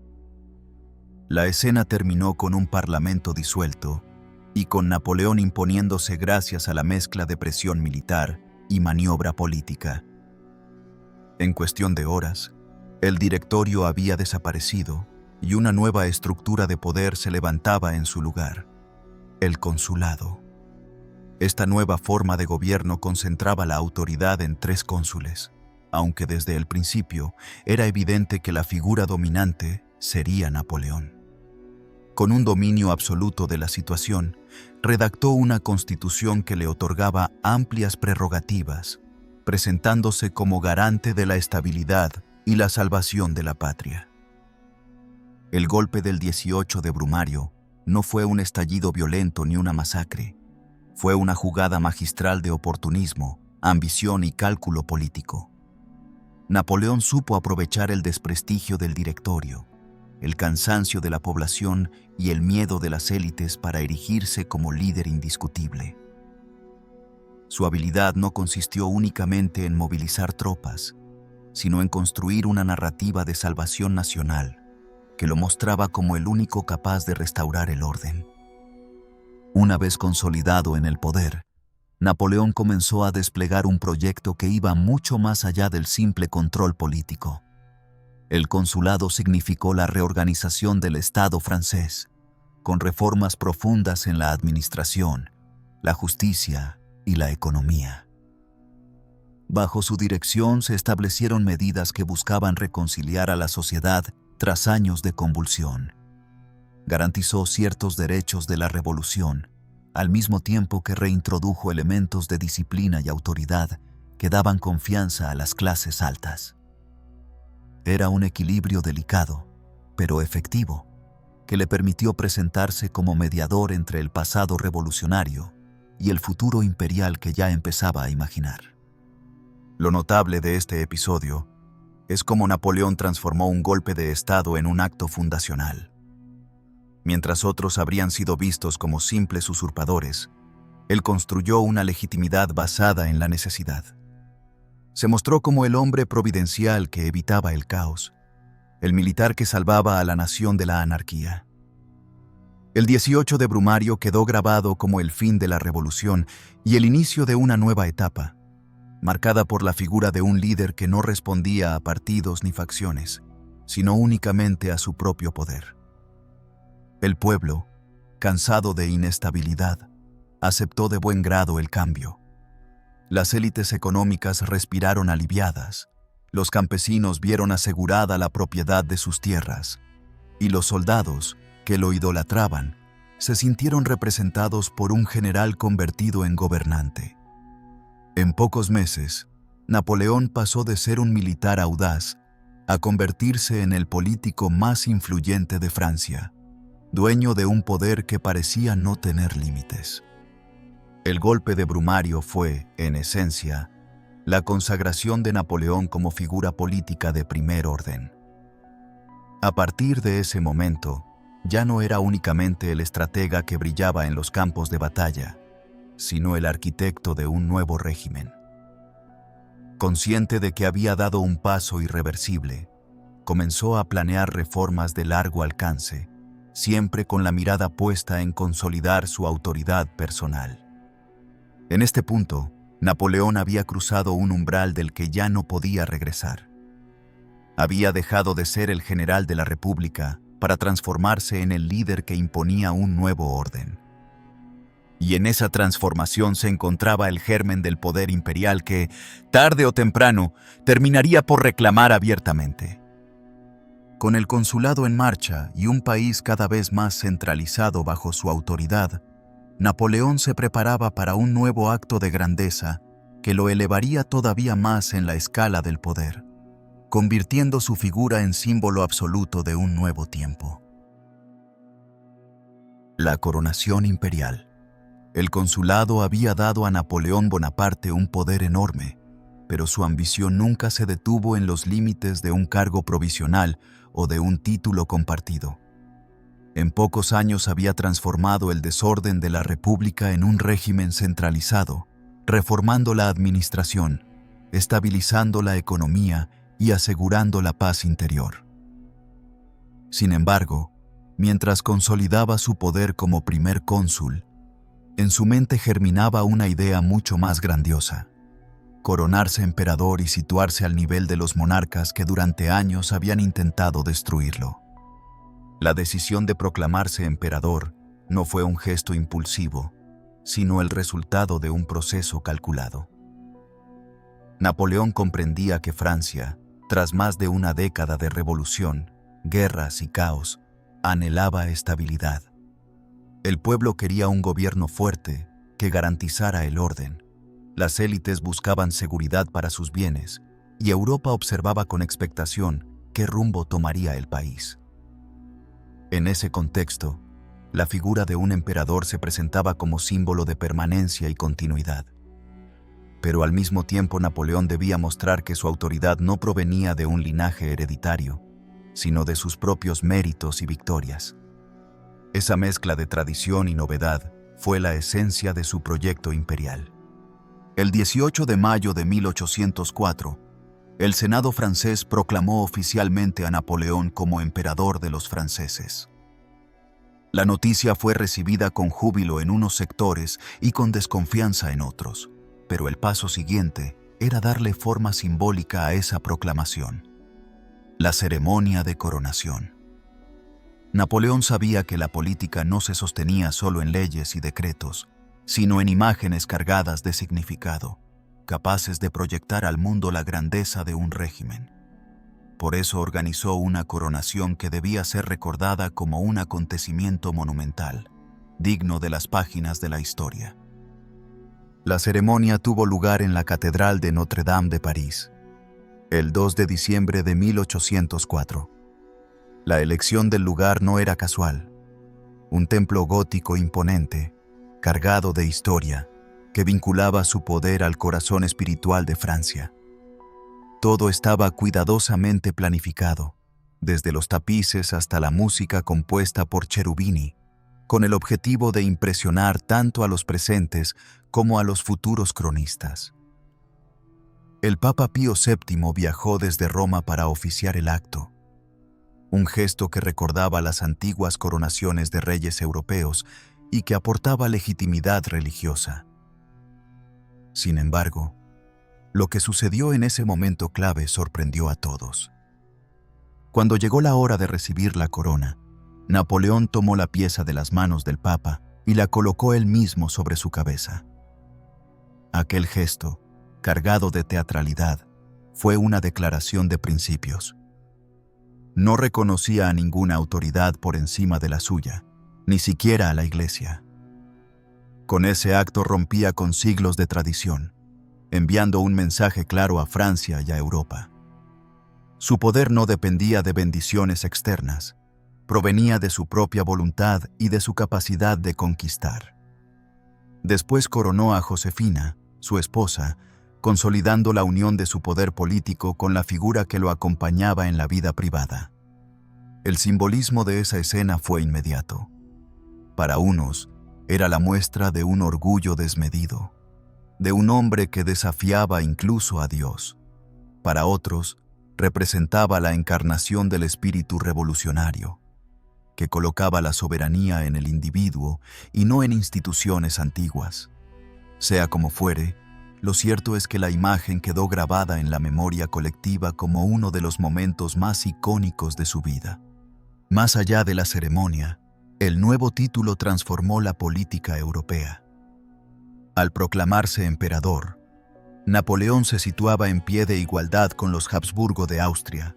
La escena terminó con un parlamento disuelto y con Napoleón imponiéndose gracias a la mezcla de presión militar y maniobra política. En cuestión de horas, el directorio había desaparecido y una nueva estructura de poder se levantaba en su lugar: el consulado. Esta nueva forma de gobierno concentraba la autoridad en 3 cónsules, aunque desde el principio era evidente que la figura dominante sería Napoleón. Con un dominio absoluto de la situación, redactó una constitución que le otorgaba amplias prerrogativas, presentándose como garante de la estabilidad y la salvación de la patria. El golpe del 18 de Brumario no fue un estallido violento ni una masacre. Fue una jugada magistral de oportunismo, ambición y cálculo político. Napoleón supo aprovechar el desprestigio del directorio, el cansancio de la población y el miedo de las élites para erigirse como líder indiscutible. Su habilidad no consistió únicamente en movilizar tropas, sino en construir una narrativa de salvación nacional que lo mostraba como el único capaz de restaurar el orden. Una vez consolidado en el poder, Napoleón comenzó a desplegar un proyecto que iba mucho más allá del simple control político. El consulado significó la reorganización del Estado francés, con reformas profundas en la administración, la justicia y la economía. Bajo su dirección se establecieron medidas que buscaban reconciliar a la sociedad tras años de convulsión. Garantizó ciertos derechos de la revolución, al mismo tiempo que reintrodujo elementos de disciplina y autoridad que daban confianza a las clases altas. Era un equilibrio delicado, pero efectivo, que le permitió presentarse como mediador entre el pasado revolucionario y el futuro imperial que ya empezaba a imaginar. Lo notable de este episodio es cómo Napoleón transformó un golpe de Estado en un acto fundacional. Mientras otros habrían sido vistos como simples usurpadores, él construyó una legitimidad basada en la necesidad. Se mostró como el hombre providencial que evitaba el caos, el militar que salvaba a la nación de la anarquía. El 18 de Brumario quedó grabado como el fin de la revolución y el inicio de una nueva etapa, marcada por la figura de un líder que no respondía a partidos ni facciones, sino únicamente a su propio poder. El pueblo, cansado de inestabilidad, aceptó de buen grado el cambio. Las élites económicas respiraron aliviadas, los campesinos vieron asegurada la propiedad de sus tierras, y los soldados, que lo idolatraban, se sintieron representados por un general convertido en gobernante. En pocos meses, Napoleón pasó de ser un militar audaz a convertirse en el político más influyente de Francia, dueño de un poder que parecía no tener límites. El golpe de Brumario fue, en esencia, la consagración de Napoleón como figura política de primer orden. A partir de ese momento, ya no era únicamente el estratega que brillaba en los campos de batalla, sino el arquitecto de un nuevo régimen. Consciente de que había dado un paso irreversible, comenzó a planear reformas de largo alcance, siempre con la mirada puesta en consolidar su autoridad personal. En este punto, Napoleón había cruzado un umbral del que ya no podía regresar. Había dejado de ser el general de la República para transformarse en el líder que imponía un nuevo orden. Y en esa transformación se encontraba el germen del poder imperial que, tarde o temprano, terminaría por reclamar abiertamente. Con el consulado en marcha y un país cada vez más centralizado bajo su autoridad, Napoleón se preparaba para un nuevo acto de grandeza que lo elevaría todavía más en la escala del poder: convirtiendo su figura en símbolo absoluto de un nuevo tiempo. La coronación imperial. El consulado había dado a Napoleón Bonaparte un poder enorme, pero su ambición nunca se detuvo en los límites de un cargo provisional o de un título compartido. En pocos años había transformado el desorden de la República en un régimen centralizado, reformando la administración, estabilizando la economía y asegurando la paz interior. Sin embargo, mientras consolidaba su poder como primer cónsul, en su mente germinaba una idea mucho más grandiosa: coronarse emperador y situarse al nivel de los monarcas que durante años habían intentado destruirlo. La decisión de proclamarse emperador no fue un gesto impulsivo, sino el resultado de un proceso calculado. Napoleón comprendía que Francia, tras más de una década de revolución, guerras y caos, anhelaba estabilidad. El pueblo quería un gobierno fuerte que garantizara el orden. Las élites buscaban seguridad para sus bienes y Europa observaba con expectación qué rumbo tomaría el país. En ese contexto, la figura de un emperador se presentaba como símbolo de permanencia y continuidad. Pero al mismo tiempo Napoleón debía mostrar que su autoridad no provenía de un linaje hereditario, sino de sus propios méritos y victorias. Esa mezcla de tradición y novedad fue la esencia de su proyecto imperial. El 18 de mayo de 1804, el Senado francés proclamó oficialmente a Napoleón como emperador de los franceses. La noticia fue recibida con júbilo en unos sectores y con desconfianza en otros, pero el paso siguiente era darle forma simbólica a esa proclamación: la ceremonia de coronación. Napoleón sabía que la política no se sostenía solo en leyes y decretos, sino en imágenes cargadas de significado, capaces de proyectar al mundo la grandeza de un régimen. Por eso organizó una coronación que debía ser recordada como un acontecimiento monumental, digno de las páginas de la historia. La ceremonia tuvo lugar en la Catedral de Notre Dame de París, el 2 de diciembre de 1804. La elección del lugar no era casual. Un templo gótico imponente, cargado de historia, que vinculaba su poder al corazón espiritual de Francia. Todo estaba cuidadosamente planificado, desde los tapices hasta la música compuesta por Cherubini, con el objetivo de impresionar tanto a los presentes como a los futuros cronistas. El Papa Pío VII viajó desde Roma para oficiar el acto, un gesto que recordaba las antiguas coronaciones de reyes europeos y que aportaba legitimidad religiosa. Sin embargo, lo que sucedió en ese momento clave sorprendió a todos. Cuando llegó la hora de recibir la corona, Napoleón tomó la pieza de las manos del Papa y la colocó él mismo sobre su cabeza. Aquel gesto, cargado de teatralidad, fue una declaración de principios. No reconocía a ninguna autoridad por encima de la suya, ni siquiera a la Iglesia. Con ese acto rompía con siglos de tradición, enviando un mensaje claro a Francia y a Europa. Su poder no dependía de bendiciones externas, provenía de su propia voluntad y de su capacidad de conquistar. Después coronó a Josefina, su esposa, consolidando la unión de su poder político con la figura que lo acompañaba en la vida privada. El simbolismo de esa escena fue inmediato. Para unos, era la muestra de un orgullo desmedido, de un hombre que desafiaba incluso a Dios. Para otros, representaba la encarnación del espíritu revolucionario, que colocaba la soberanía en el individuo y no en instituciones antiguas. Sea como fuere, lo cierto es que la imagen quedó grabada en la memoria colectiva como uno de los momentos más icónicos de su vida. Más allá de la ceremonia, el nuevo título transformó la política europea. Al proclamarse emperador, Napoleón se situaba en pie de igualdad con los Habsburgo de Austria,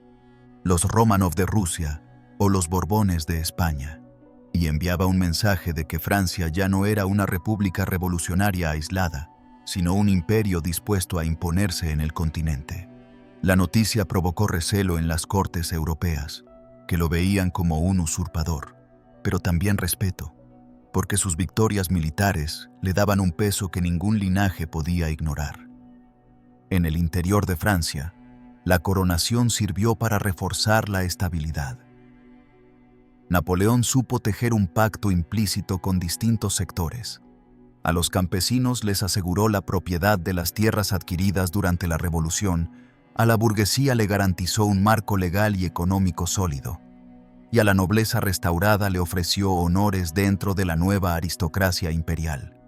los Románov de Rusia o los Borbones de España, y enviaba un mensaje de que Francia ya no era una república revolucionaria aislada, sino un imperio dispuesto a imponerse en el continente. La noticia provocó recelo en las cortes europeas, que lo veían como un usurpador, pero también respeto, porque sus victorias militares le daban un peso que ningún linaje podía ignorar. En el interior de Francia, la coronación sirvió para reforzar la estabilidad. Napoleón supo tejer un pacto implícito con distintos sectores. A los campesinos les aseguró la propiedad de las tierras adquiridas durante la Revolución, a la burguesía le garantizó un marco legal y económico sólido, y a la nobleza restaurada le ofreció honores dentro de la nueva aristocracia imperial.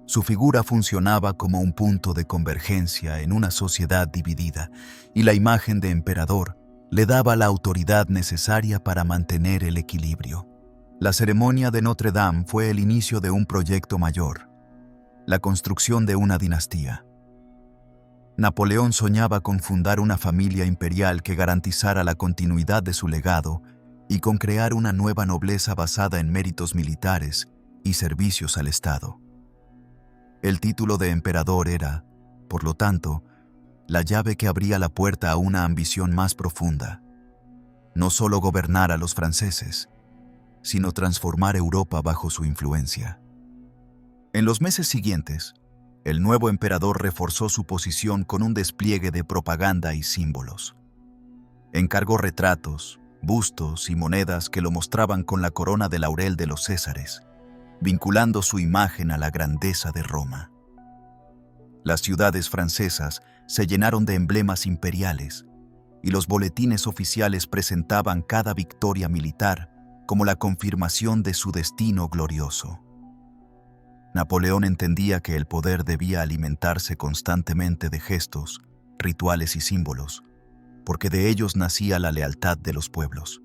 Su figura funcionaba como un punto de convergencia en una sociedad dividida, y la imagen de emperador le daba la autoridad necesaria para mantener el equilibrio. La ceremonia de Notre Dame fue el inicio de un proyecto mayor, la construcción de una dinastía. Napoleón soñaba con fundar una familia imperial que garantizara la continuidad de su legado y con crear una nueva nobleza basada en méritos militares y servicios al Estado. El título de emperador era, por lo tanto, la llave que abría la puerta a una ambición más profunda. No solo gobernar a los franceses, sino transformar Europa bajo su influencia. En los meses siguientes, el nuevo emperador reforzó su posición con un despliegue de propaganda y símbolos. Encargó retratos, bustos y monedas que lo mostraban con la corona de laurel de los Césares, vinculando su imagen a la grandeza de Roma. Las ciudades francesas se llenaron de emblemas imperiales, y los boletines oficiales presentaban cada victoria militar como la confirmación de su destino glorioso. Napoleón entendía que el poder debía alimentarse constantemente de gestos, rituales y símbolos, porque de ellos nacía la lealtad de los pueblos.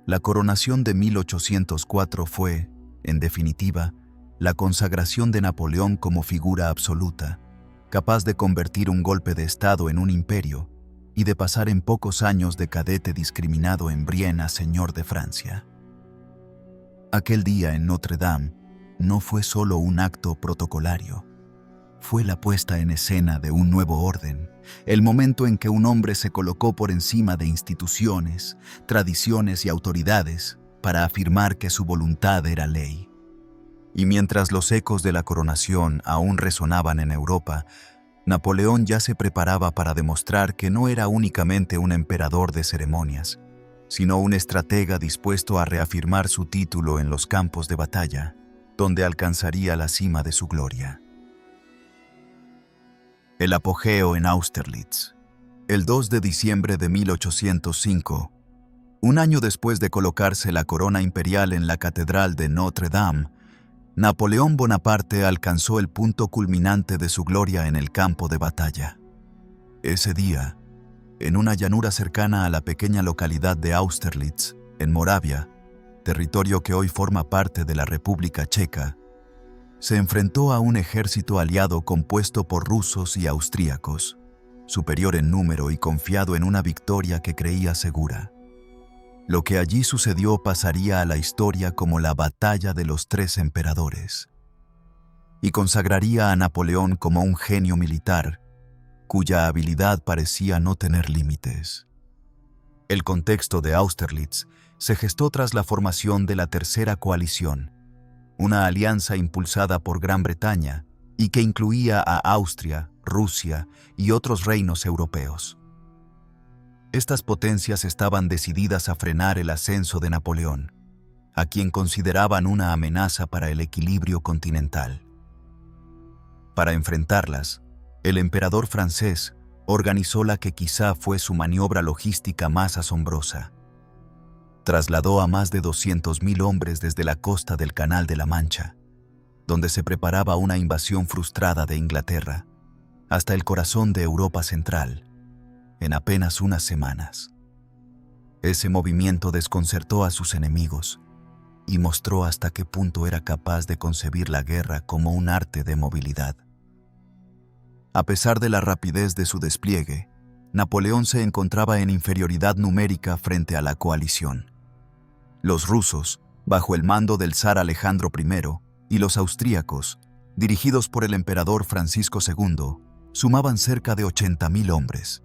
La coronación de 1804 fue, en definitiva, la consagración de Napoleón como figura absoluta, capaz de convertir un golpe de Estado en un imperio y de pasar en pocos años de cadete discriminado en Brienne a señor de Francia. Aquel día en Notre Dame no fue solo un acto protocolario, fue la puesta en escena de un nuevo orden, el momento en que un hombre se colocó por encima de instituciones, tradiciones y autoridades para afirmar que su voluntad era ley. Y mientras los ecos de la coronación aún resonaban en Europa, Napoleón ya se preparaba para demostrar que no era únicamente un emperador de ceremonias, sino un estratega dispuesto a reafirmar su título en los campos de batalla, donde alcanzaría la cima de su gloria. El apogeo en Austerlitz. El 2 de diciembre de 1805, un año después de colocarse la corona imperial en la Catedral de Notre Dame, Napoleón Bonaparte alcanzó el punto culminante de su gloria en el campo de batalla. Ese día, en una llanura cercana a la pequeña localidad de Austerlitz, en Moravia, territorio que hoy forma parte de la República Checa, se enfrentó a un ejército aliado compuesto por rusos y austríacos, superior en número y confiado en una victoria que creía segura. Lo que allí sucedió pasaría a la historia como la Batalla de los Tres Emperadores, y consagraría a Napoleón como un genio militar, cuya habilidad parecía no tener límites. El contexto de Austerlitz se gestó tras la formación de la Tercera Coalición, una alianza impulsada por Gran Bretaña y que incluía a Austria, Rusia y otros reinos europeos. Estas potencias estaban decididas a frenar el ascenso de Napoleón, a quien consideraban una amenaza para el equilibrio continental. Para enfrentarlas, el emperador francés organizó la que quizá fue su maniobra logística más asombrosa. Trasladó a más de 200.000 hombres desde la costa del Canal de la Mancha, donde se preparaba una invasión frustrada de Inglaterra, hasta el corazón de Europa Central, en apenas unas semanas. Ese movimiento desconcertó a sus enemigos y mostró hasta qué punto era capaz de concebir la guerra como un arte de movilidad. A pesar de la rapidez de su despliegue, Napoleón se encontraba en inferioridad numérica frente a la coalición. Los rusos, bajo el mando del zar Alejandro I, y los austríacos, dirigidos por el emperador Francisco II, sumaban cerca de 80.000 hombres,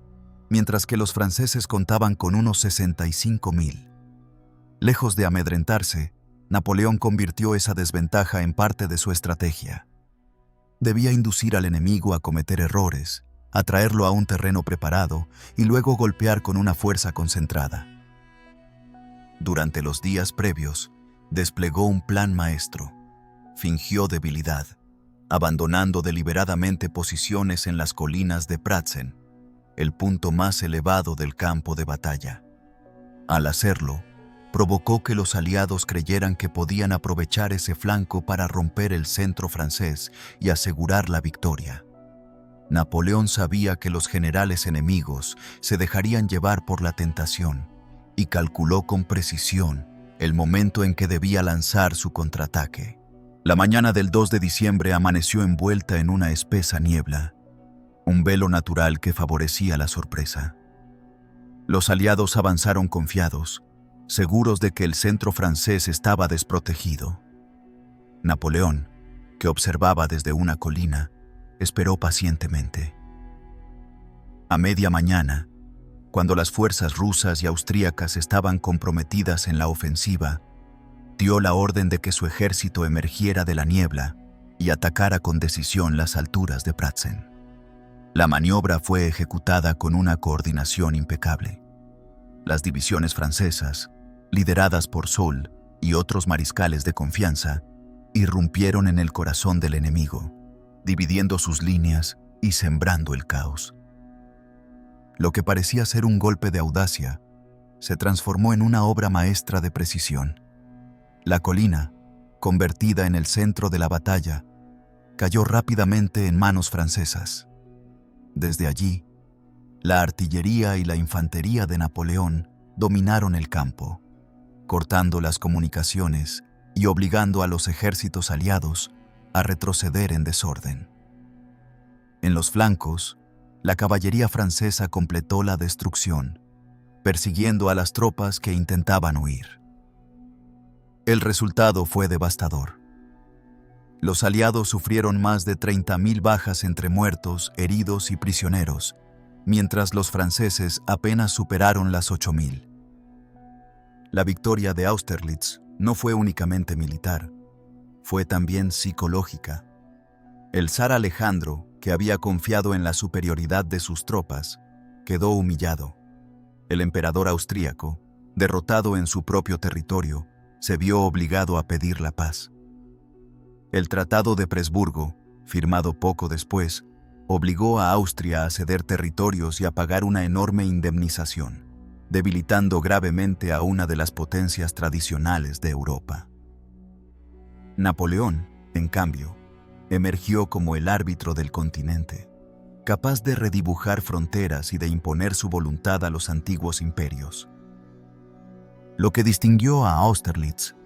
mientras que los franceses contaban con unos 65.000. Lejos de amedrentarse, Napoleón convirtió esa desventaja en parte de su estrategia. Debía inducir al enemigo a cometer errores, atraerlo a un terreno preparado y luego golpear con una fuerza concentrada. Durante los días previos, desplegó un plan maestro. Fingió debilidad, abandonando deliberadamente posiciones en las colinas de Pratzen, el punto más elevado del campo de batalla. Al hacerlo, provocó que los aliados creyeran que podían aprovechar ese flanco para romper el centro francés y asegurar la victoria. Napoleón sabía que los generales enemigos se dejarían llevar por la tentación y calculó con precisión el momento en que debía lanzar su contraataque. La mañana del 2 de diciembre amaneció envuelta en una espesa niebla, un velo natural que favorecía la sorpresa. Los aliados avanzaron confiados, seguros de que el centro francés estaba desprotegido. Napoleón, que observaba desde una colina, esperó pacientemente. A media mañana, cuando las fuerzas rusas y austríacas estaban comprometidas en la ofensiva, dio la orden de que su ejército emergiera de la niebla y atacara con decisión las alturas de Pratzen. La maniobra fue ejecutada con una coordinación impecable. Las divisiones francesas, lideradas por Soult y otros mariscales de confianza, irrumpieron en el corazón del enemigo, dividiendo sus líneas y sembrando el caos. Lo que parecía ser un golpe de audacia se transformó en una obra maestra de precisión. La colina, convertida en el centro de la batalla, cayó rápidamente en manos francesas. Desde allí, la artillería y la infantería de Napoleón dominaron el campo, cortando las comunicaciones y obligando a los ejércitos aliados a retroceder en desorden. En los flancos, la caballería francesa completó la destrucción, persiguiendo a las tropas que intentaban huir. El resultado fue devastador. Los aliados sufrieron más de 30.000 bajas entre muertos, heridos y prisioneros, mientras los franceses apenas superaron las 8.000. La victoria de Austerlitz no fue únicamente militar, fue también psicológica. El zar Alejandro, que había confiado en la superioridad de sus tropas, quedó humillado. El emperador austríaco, derrotado en su propio territorio, se vio obligado a pedir la paz. El Tratado de Presburgo, firmado poco después, obligó a Austria a ceder territorios y a pagar una enorme indemnización, debilitando gravemente a una de las potencias tradicionales de Europa. Napoleón, en cambio, emergió como el árbitro del continente, capaz de redibujar fronteras y de imponer su voluntad a los antiguos imperios. Lo que distinguió a Austerlitz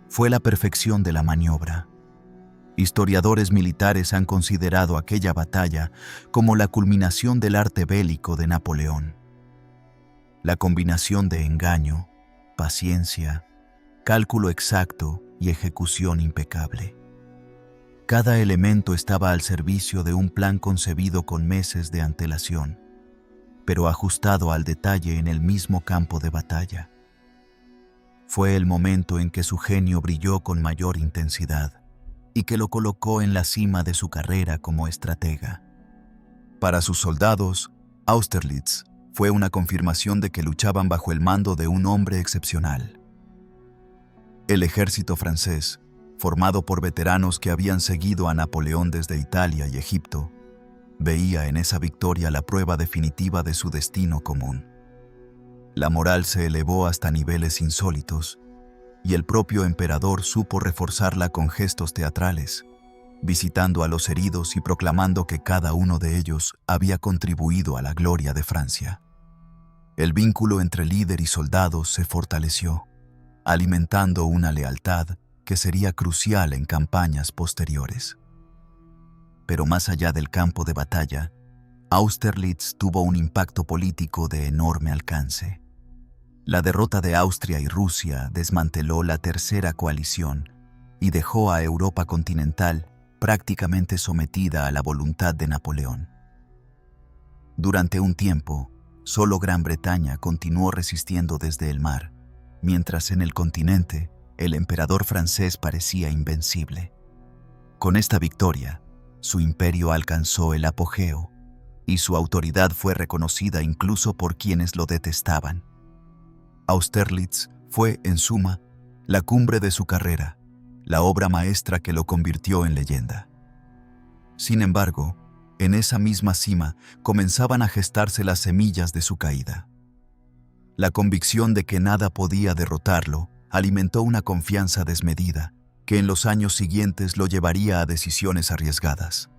fue la perfección de la maniobra. Historiadores militares han considerado aquella batalla como la culminación del arte bélico de Napoleón. La combinación de engaño, paciencia, cálculo exacto y ejecución impecable. Cada elemento estaba al servicio de un plan concebido con meses de antelación, pero ajustado al detalle en el mismo campo de batalla. Fue el momento en que su genio brilló con mayor intensidad y que lo colocó en la cima de su carrera como estratega. Para sus soldados, Austerlitz fue una confirmación de que luchaban bajo el mando de un hombre excepcional. El ejército francés, formado por veteranos que habían seguido a Napoleón desde Italia y Egipto, veía en esa victoria la prueba definitiva de su destino común. La moral se elevó hasta niveles insólitos, y el propio emperador supo reforzarla con gestos teatrales, visitando a los heridos y proclamando que cada uno de ellos había contribuido a la gloria de Francia. El vínculo entre líder y soldados se fortaleció, alimentando una lealtad que sería crucial en campañas posteriores. Pero más allá del campo de batalla, Austerlitz tuvo un impacto político de enorme alcance. La derrota de Austria y Rusia desmanteló la Tercera Coalición y dejó a Europa continental prácticamente sometida a la voluntad de Napoleón. Durante un tiempo, Solo Gran Bretaña continuó resistiendo desde el mar, mientras en el continente el emperador francés parecía invencible. Con esta victoria, su imperio alcanzó el apogeo y su autoridad fue reconocida incluso por quienes lo detestaban. Austerlitz fue, en suma, la cumbre de su carrera, la obra maestra que lo convirtió en leyenda. Sin embargo, en esa misma cima comenzaban a gestarse las semillas de su caída. La convicción de que nada podía derrotarlo alimentó una confianza desmedida que en los años siguientes lo llevaría a decisiones arriesgadas.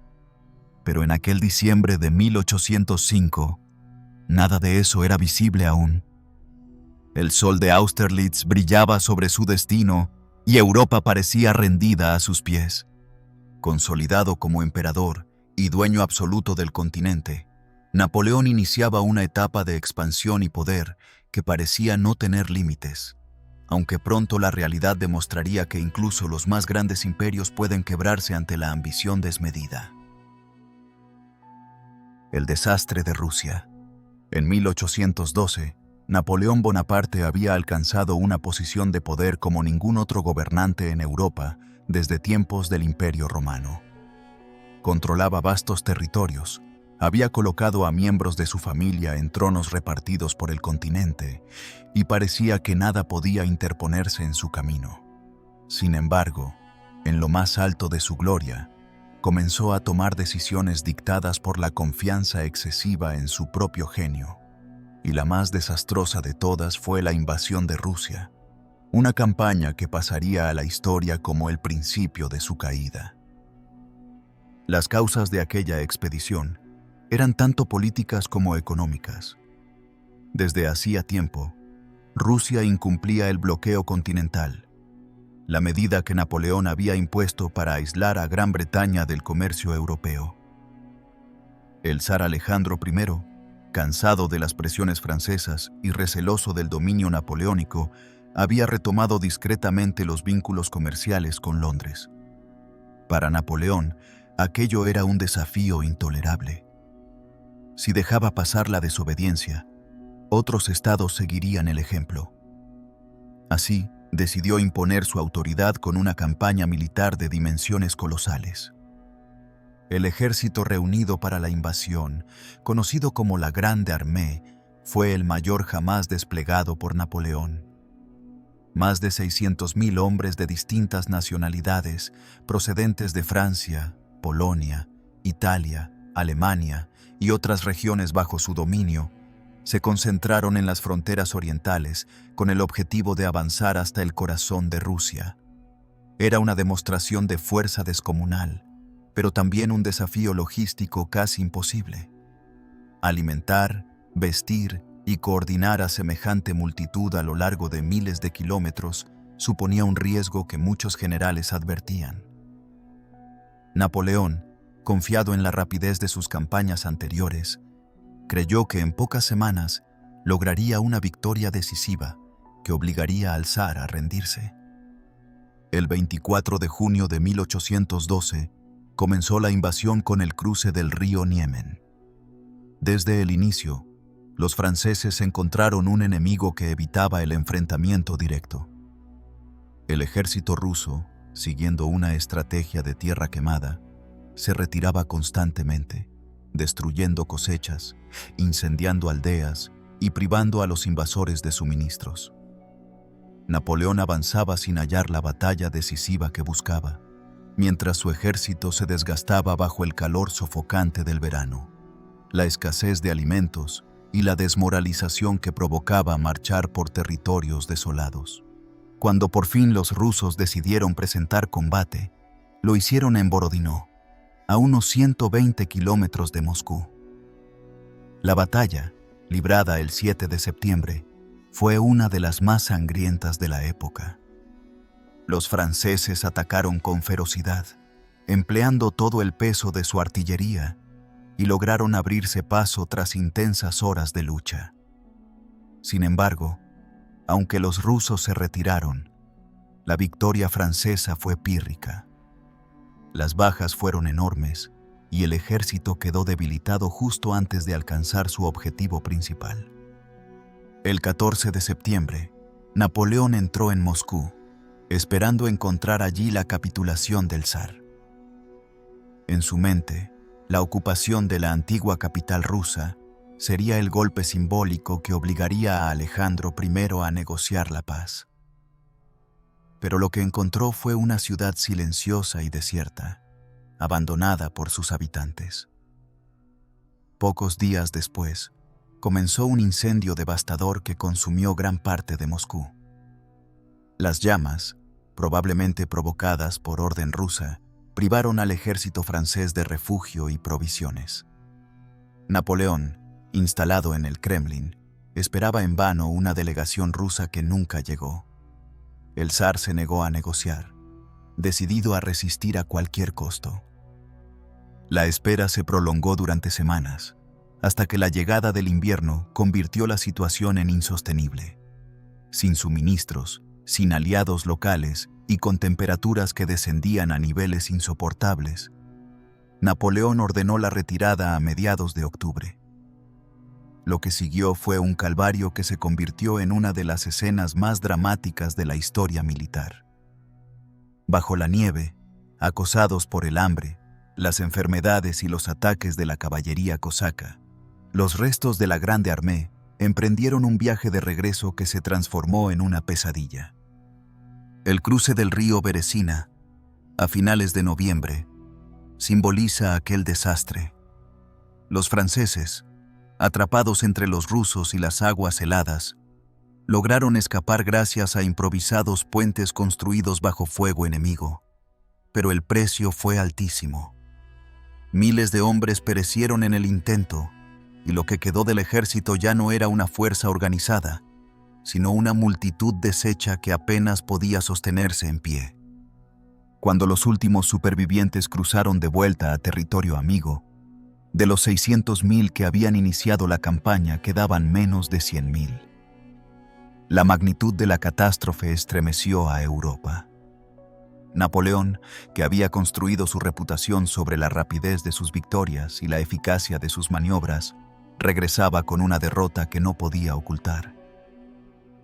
Pero en aquel diciembre de 1805, nada de eso era visible aún. El sol de Austerlitz brillaba sobre su destino y Europa parecía rendida a sus pies. Consolidado como emperador y dueño absoluto del continente, Napoleón iniciaba una etapa de expansión y poder que parecía no tener límites, aunque pronto la realidad demostraría que incluso los más grandes imperios pueden quebrarse ante la ambición desmedida. El desastre de Rusia. En 1812, Napoleón Bonaparte había alcanzado una posición de poder como ningún otro gobernante en Europa desde tiempos del Imperio Romano. Controlaba vastos territorios, había colocado a miembros de su familia en tronos repartidos por el continente y parecía que nada podía interponerse en su camino. Sin embargo, en lo más alto de su gloria, comenzó a tomar decisiones dictadas por la confianza excesiva en su propio genio. Y la más desastrosa de todas fue la invasión de Rusia, una campaña que pasaría a la historia como el principio de su caída. Las causas de aquella expedición eran tanto políticas como económicas. Desde hacía tiempo, Rusia incumplía el bloqueo continental, la medida que Napoleón había impuesto para aislar a Gran Bretaña del comercio europeo. El zar Alejandro I, cansado de las presiones francesas y receloso del dominio napoleónico, había retomado discretamente los vínculos comerciales con Londres. Para Napoleón, aquello era un desafío intolerable. Si dejaba pasar la desobediencia, otros estados seguirían el ejemplo. Así, decidió imponer su autoridad con una campaña militar de dimensiones colosales. El ejército reunido para la invasión, conocido como la Grande Armée, fue el mayor jamás desplegado por Napoleón. Más de 600.000 hombres de distintas nacionalidades, procedentes de Francia, Polonia, Italia, Alemania y otras regiones bajo su dominio, se concentraron en las fronteras orientales con el objetivo de avanzar hasta el corazón de Rusia. Era una demostración de fuerza descomunal, pero también un desafío logístico casi imposible. Alimentar, vestir y coordinar a semejante multitud a lo largo de miles de kilómetros suponía un riesgo que muchos generales advertían. Napoleón, confiado en la rapidez de sus campañas anteriores, creyó que en pocas semanas lograría una victoria decisiva que obligaría al zar a rendirse. El 24 de junio de 1812 comenzó la invasión con el cruce del río Niemen. Desde el inicio, los franceses encontraron un enemigo que evitaba el enfrentamiento directo. El ejército ruso, siguiendo una estrategia de tierra quemada, se retiraba constantemente, destruyendo cosechas, incendiando aldeas y privando a los invasores de suministros. Napoleón avanzaba sin hallar la batalla decisiva que buscaba, mientras su ejército se desgastaba bajo el calor sofocante del verano, la escasez de alimentos y la desmoralización que provocaba marchar por territorios desolados. Cuando por fin los rusos decidieron presentar combate, lo hicieron en Borodino, a unos 120 kilómetros de Moscú. La batalla, librada el 7 de septiembre, fue una de las más sangrientas de la época. Los franceses atacaron con ferocidad, empleando todo el peso de su artillería, y lograron abrirse paso tras intensas horas de lucha. Sin embargo, aunque los rusos se retiraron, la victoria francesa fue pírrica. Las bajas fueron enormes y el ejército quedó debilitado justo antes de alcanzar su objetivo principal. El 14 de septiembre, Napoleón entró en Moscú, esperando encontrar allí la capitulación del zar. En su mente, la ocupación de la antigua capital rusa sería el golpe simbólico que obligaría a Alejandro I a negociar la paz. Pero lo que encontró fue una ciudad silenciosa y desierta, abandonada por sus habitantes. Pocos días después, comenzó un incendio devastador que consumió gran parte de Moscú. Las llamas, probablemente provocadas por orden rusa, privaron al ejército francés de refugio y provisiones. Napoleón, instalado en el Kremlin, esperaba en vano una delegación rusa que nunca llegó. El zar se negó a negociar, decidido a resistir a cualquier costo. La espera se prolongó durante semanas, hasta que la llegada del invierno convirtió la situación en insostenible. Sin suministros, sin aliados locales y con temperaturas que descendían a niveles insoportables, Napoleón ordenó la retirada a mediados de octubre. Lo que siguió fue un calvario que se convirtió en una de las escenas más dramáticas de la historia militar. Bajo la nieve, acosados por el hambre, las enfermedades y los ataques de la caballería cosaca, los restos de la Grande Armée emprendieron un viaje de regreso que se transformó en una pesadilla. El cruce del río Beresina, a finales de noviembre, simboliza aquel desastre. Los franceses, atrapados entre los rusos y las aguas heladas, lograron escapar gracias a improvisados puentes construidos bajo fuego enemigo, pero el precio fue altísimo. Miles de hombres perecieron en el intento, y lo que quedó del ejército ya no era una fuerza organizada, sino una multitud deshecha que apenas podía sostenerse en pie. Cuando los últimos supervivientes cruzaron de vuelta a territorio amigo, de los 600.000 que habían iniciado la campaña quedaban menos de 100.000. La magnitud de la catástrofe estremeció a Europa. Napoleón, que había construido su reputación sobre la rapidez de sus victorias y la eficacia de sus maniobras, regresaba con una derrota que no podía ocultar.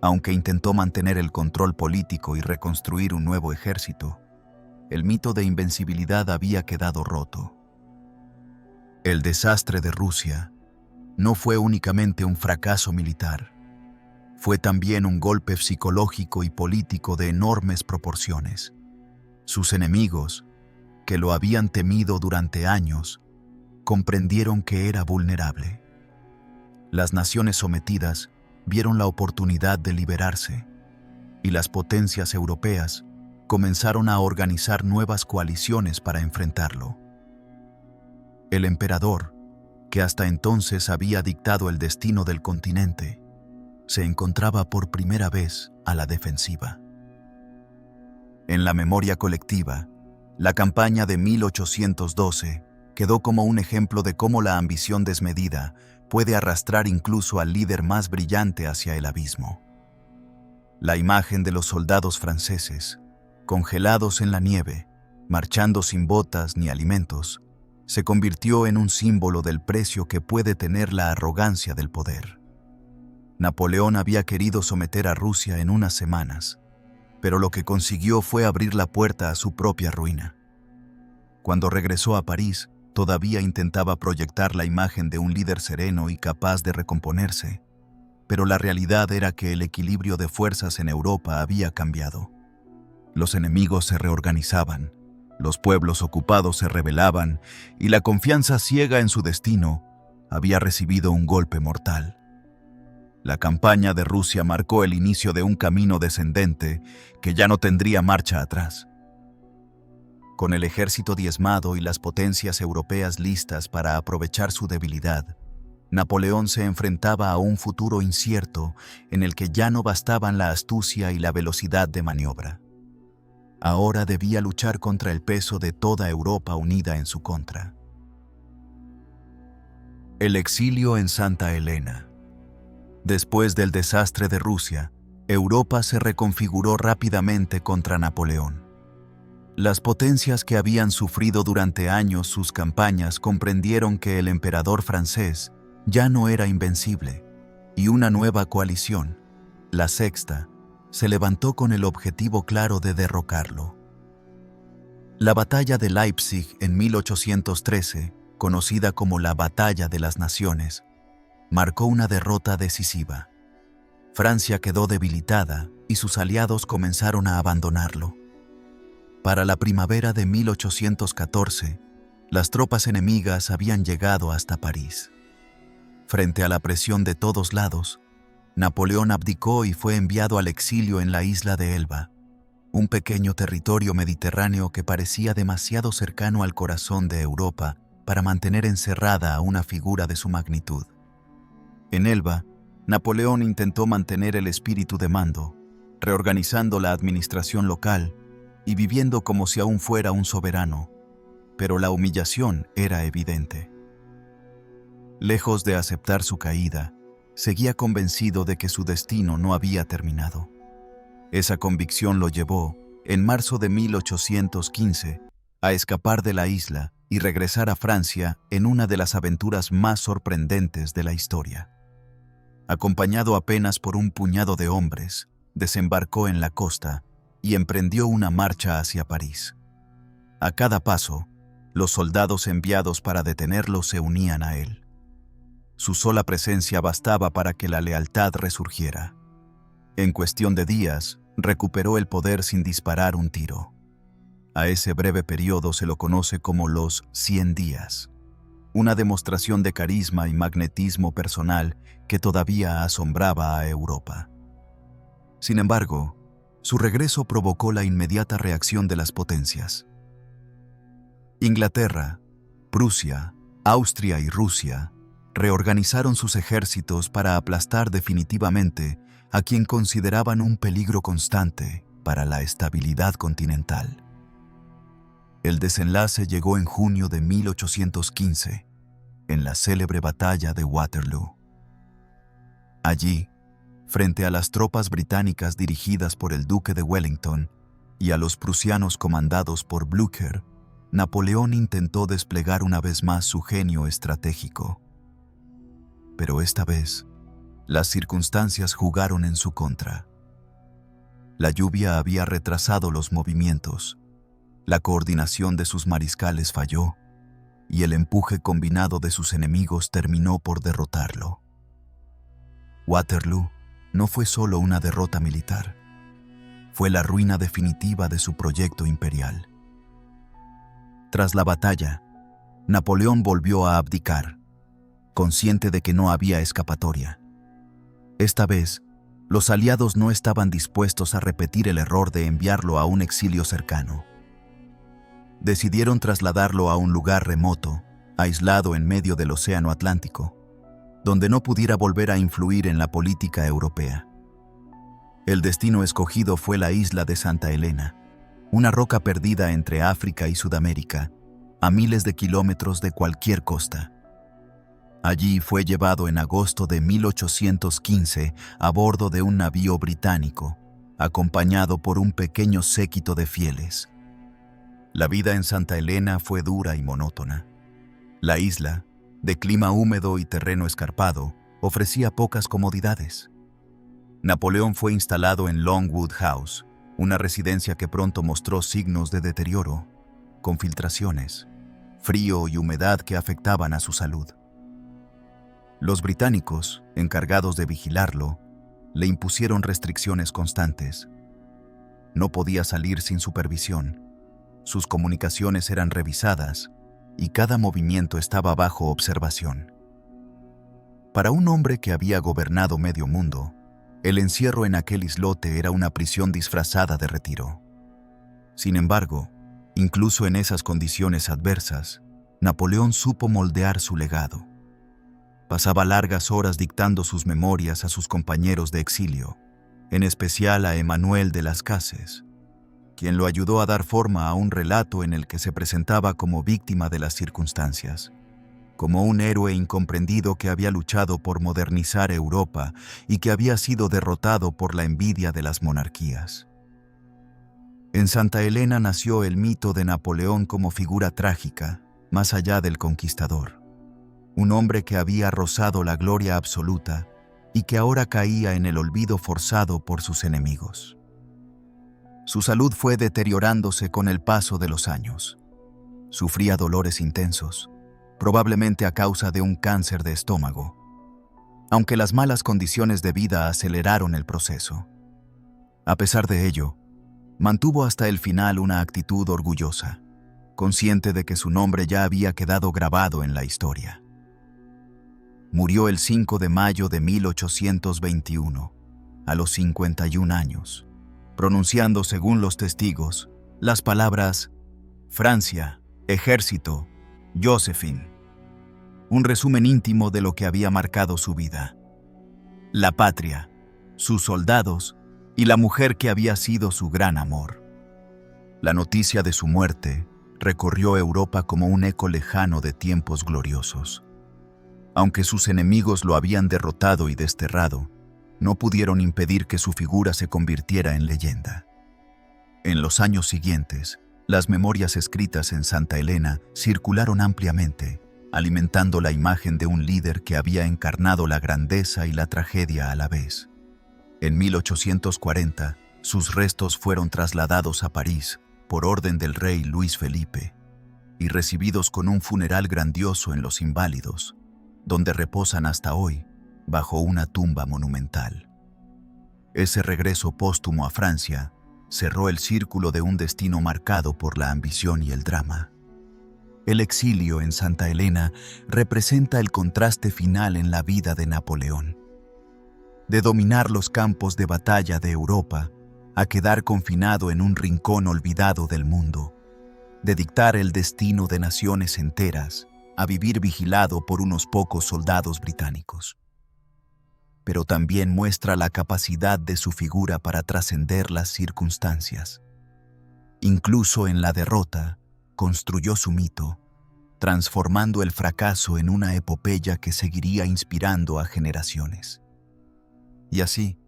Aunque intentó mantener el control político y reconstruir un nuevo ejército, el mito de invencibilidad había quedado roto. El desastre de Rusia no fue únicamente un fracaso militar, fue también un golpe psicológico y político de enormes proporciones. Sus enemigos, que lo habían temido durante años, comprendieron que era vulnerable. Las naciones sometidas vieron la oportunidad de liberarse, y las potencias europeas comenzaron a organizar nuevas coaliciones para enfrentarlo. El emperador, que hasta entonces había dictado el destino del continente, se encontraba por primera vez a la defensiva. En la memoria colectiva, la campaña de 1812 quedó como un ejemplo de cómo la ambición desmedida puede arrastrar incluso al líder más brillante hacia el abismo. La imagen de los soldados franceses, congelados en la nieve, marchando sin botas ni alimentos, se convirtió en un símbolo del precio que puede tener la arrogancia del poder. Napoleón había querido someter a Rusia en unas semanas, pero lo que consiguió fue abrir la puerta a su propia ruina. Cuando regresó a París, todavía intentaba proyectar la imagen de un líder sereno y capaz de recomponerse, pero la realidad era que el equilibrio de fuerzas en Europa había cambiado. Los enemigos se reorganizaban, los pueblos ocupados se rebelaban y la confianza ciega en su destino había recibido un golpe mortal. La campaña de Rusia marcó el inicio de un camino descendente que ya no tendría marcha atrás. Con el ejército diezmado y las potencias europeas listas para aprovechar su debilidad, Napoleón se enfrentaba a un futuro incierto en el que ya no bastaban la astucia y la velocidad de maniobra. Ahora debía luchar contra el peso de toda Europa unida en su contra. El exilio en Santa Helena. Después del desastre de Rusia, Europa se reconfiguró rápidamente contra Napoleón. Las potencias que habían sufrido durante años sus campañas comprendieron que el emperador francés ya no era invencible, y una nueva coalición, la Sexta, se levantó con el objetivo claro de derrocarlo. La batalla de Leipzig en 1813, conocida como la Batalla de las Naciones, marcó una derrota decisiva. Francia quedó debilitada y sus aliados comenzaron a abandonarlo. Para la primavera de 1814, las tropas enemigas habían llegado hasta París. Frente a la presión de todos lados, Napoleón abdicó y fue enviado al exilio en la isla de Elba, un pequeño territorio mediterráneo que parecía demasiado cercano al corazón de Europa para mantener encerrada a una figura de su magnitud. En Elba, Napoleón intentó mantener el espíritu de mando, reorganizando la administración local y viviendo como si aún fuera un soberano, pero la humillación era evidente. Lejos de aceptar su caída, seguía convencido de que su destino no había terminado. Esa convicción lo llevó, en marzo de 1815, a escapar de la isla y regresar a Francia en una de las aventuras más sorprendentes de la historia. Acompañado apenas por un puñado de hombres, desembarcó en la costa y emprendió una marcha hacia París. A cada paso, los soldados enviados para detenerlo se unían a él. Su sola presencia bastaba para que la lealtad resurgiera. En cuestión de días, recuperó el poder sin disparar un tiro. A ese breve periodo se lo conoce como los 100 días, una demostración de carisma y magnetismo personal que todavía asombraba a Europa. Sin embargo, su regreso provocó la inmediata reacción de las potencias. Inglaterra, Prusia, Austria y Rusia reorganizaron sus ejércitos para aplastar definitivamente a quien consideraban un peligro constante para la estabilidad continental. El desenlace llegó en junio de 1815, en la célebre batalla de Waterloo. Allí, frente a las tropas británicas dirigidas por el duque de Wellington y a los prusianos comandados por Blücher, Napoleón intentó desplegar una vez más su genio estratégico. Pero esta vez, las circunstancias jugaron en su contra. La lluvia había retrasado los movimientos, la coordinación de sus mariscales falló, y el empuje combinado de sus enemigos terminó por derrotarlo. Waterloo no fue solo una derrota militar, fue la ruina definitiva de su proyecto imperial. Tras la batalla, Napoleón volvió a abdicar, consciente de que no había escapatoria. Esta vez, los aliados no estaban dispuestos a repetir el error de enviarlo a un exilio cercano. Decidieron trasladarlo a un lugar remoto, aislado en medio del Océano Atlántico, donde no pudiera volver a influir en la política europea. El destino escogido fue la isla de Santa Elena, una roca perdida entre África y Sudamérica, a miles de kilómetros de cualquier costa. Allí fue llevado en agosto de 1815 a bordo de un navío británico, acompañado por un pequeño séquito de fieles. La vida en Santa Elena fue dura y monótona. La isla, de clima húmedo y terreno escarpado, ofrecía pocas comodidades. Napoleón fue instalado en Longwood House, una residencia que pronto mostró signos de deterioro, con filtraciones, frío y humedad que afectaban a su salud. Los británicos, encargados de vigilarlo, le impusieron restricciones constantes. No podía salir sin supervisión, sus comunicaciones eran revisadas y cada movimiento estaba bajo observación. Para un hombre que había gobernado medio mundo, el encierro en aquel islote era una prisión disfrazada de retiro. Sin embargo, incluso en esas condiciones adversas, Napoleón supo moldear su legado. Pasaba largas horas dictando sus memorias a sus compañeros de exilio, en especial a Emmanuel de Las Cases, quien lo ayudó a dar forma a un relato en el que se presentaba como víctima de las circunstancias, como un héroe incomprendido que había luchado por modernizar Europa y que había sido derrotado por la envidia de las monarquías. En Santa Elena nació el mito de Napoleón como figura trágica, más allá del conquistador. Un hombre que había rozado la gloria absoluta y que ahora caía en el olvido forzado por sus enemigos. Su salud fue deteriorándose con el paso de los años. Sufría dolores intensos, probablemente a causa de un cáncer de estómago, aunque las malas condiciones de vida aceleraron el proceso. A pesar de ello, mantuvo hasta el final una actitud orgullosa, consciente de que su nombre ya había quedado grabado en la historia. Murió el 5 de mayo de 1821, a los 51 años, pronunciando, según los testigos, las palabras Francia, Ejército, Joséphine. Un resumen íntimo de lo que había marcado su vida. La patria, sus soldados y la mujer que había sido su gran amor. La noticia de su muerte recorrió Europa como un eco lejano de tiempos gloriosos. Aunque sus enemigos lo habían derrotado y desterrado, no pudieron impedir que su figura se convirtiera en leyenda. En los años siguientes, las memorias escritas en Santa Elena circularon ampliamente, alimentando la imagen de un líder que había encarnado la grandeza y la tragedia a la vez. En 1840, sus restos fueron trasladados a París por orden del rey Luis Felipe y recibidos con un funeral grandioso en Los Inválidos, donde reposan hasta hoy bajo una tumba monumental. Ese regreso póstumo a Francia cerró el círculo de un destino marcado por la ambición y el drama. El exilio en Santa Elena representa el contraste final en la vida de Napoleón. De dominar los campos de batalla de Europa a quedar confinado en un rincón olvidado del mundo, de dictar el destino de naciones enteras a vivir vigilado por unos pocos soldados británicos. Pero también muestra la capacidad de su figura para trascender las circunstancias. Incluso en la derrota, construyó su mito, transformando el fracaso en una epopeya que seguiría inspirando a generaciones. Y así,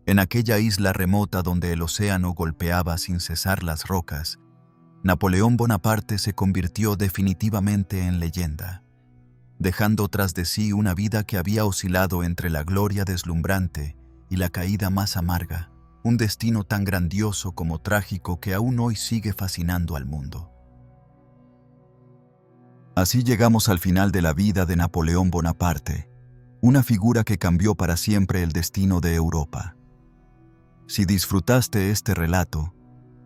en aquella isla remota donde el océano golpeaba sin cesar las rocas, Napoleón Bonaparte se convirtió definitivamente en leyenda, dejando tras de sí una vida que había oscilado entre la gloria deslumbrante y la caída más amarga, un destino tan grandioso como trágico que aún hoy sigue fascinando al mundo. Así llegamos al final de la vida de Napoleón Bonaparte, una figura que cambió para siempre el destino de Europa. Si disfrutaste este relato,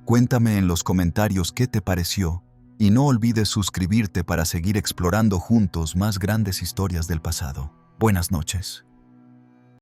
cuéntame en los comentarios qué te pareció y no olvides suscribirte para seguir explorando juntos más grandes historias del pasado. Buenas noches.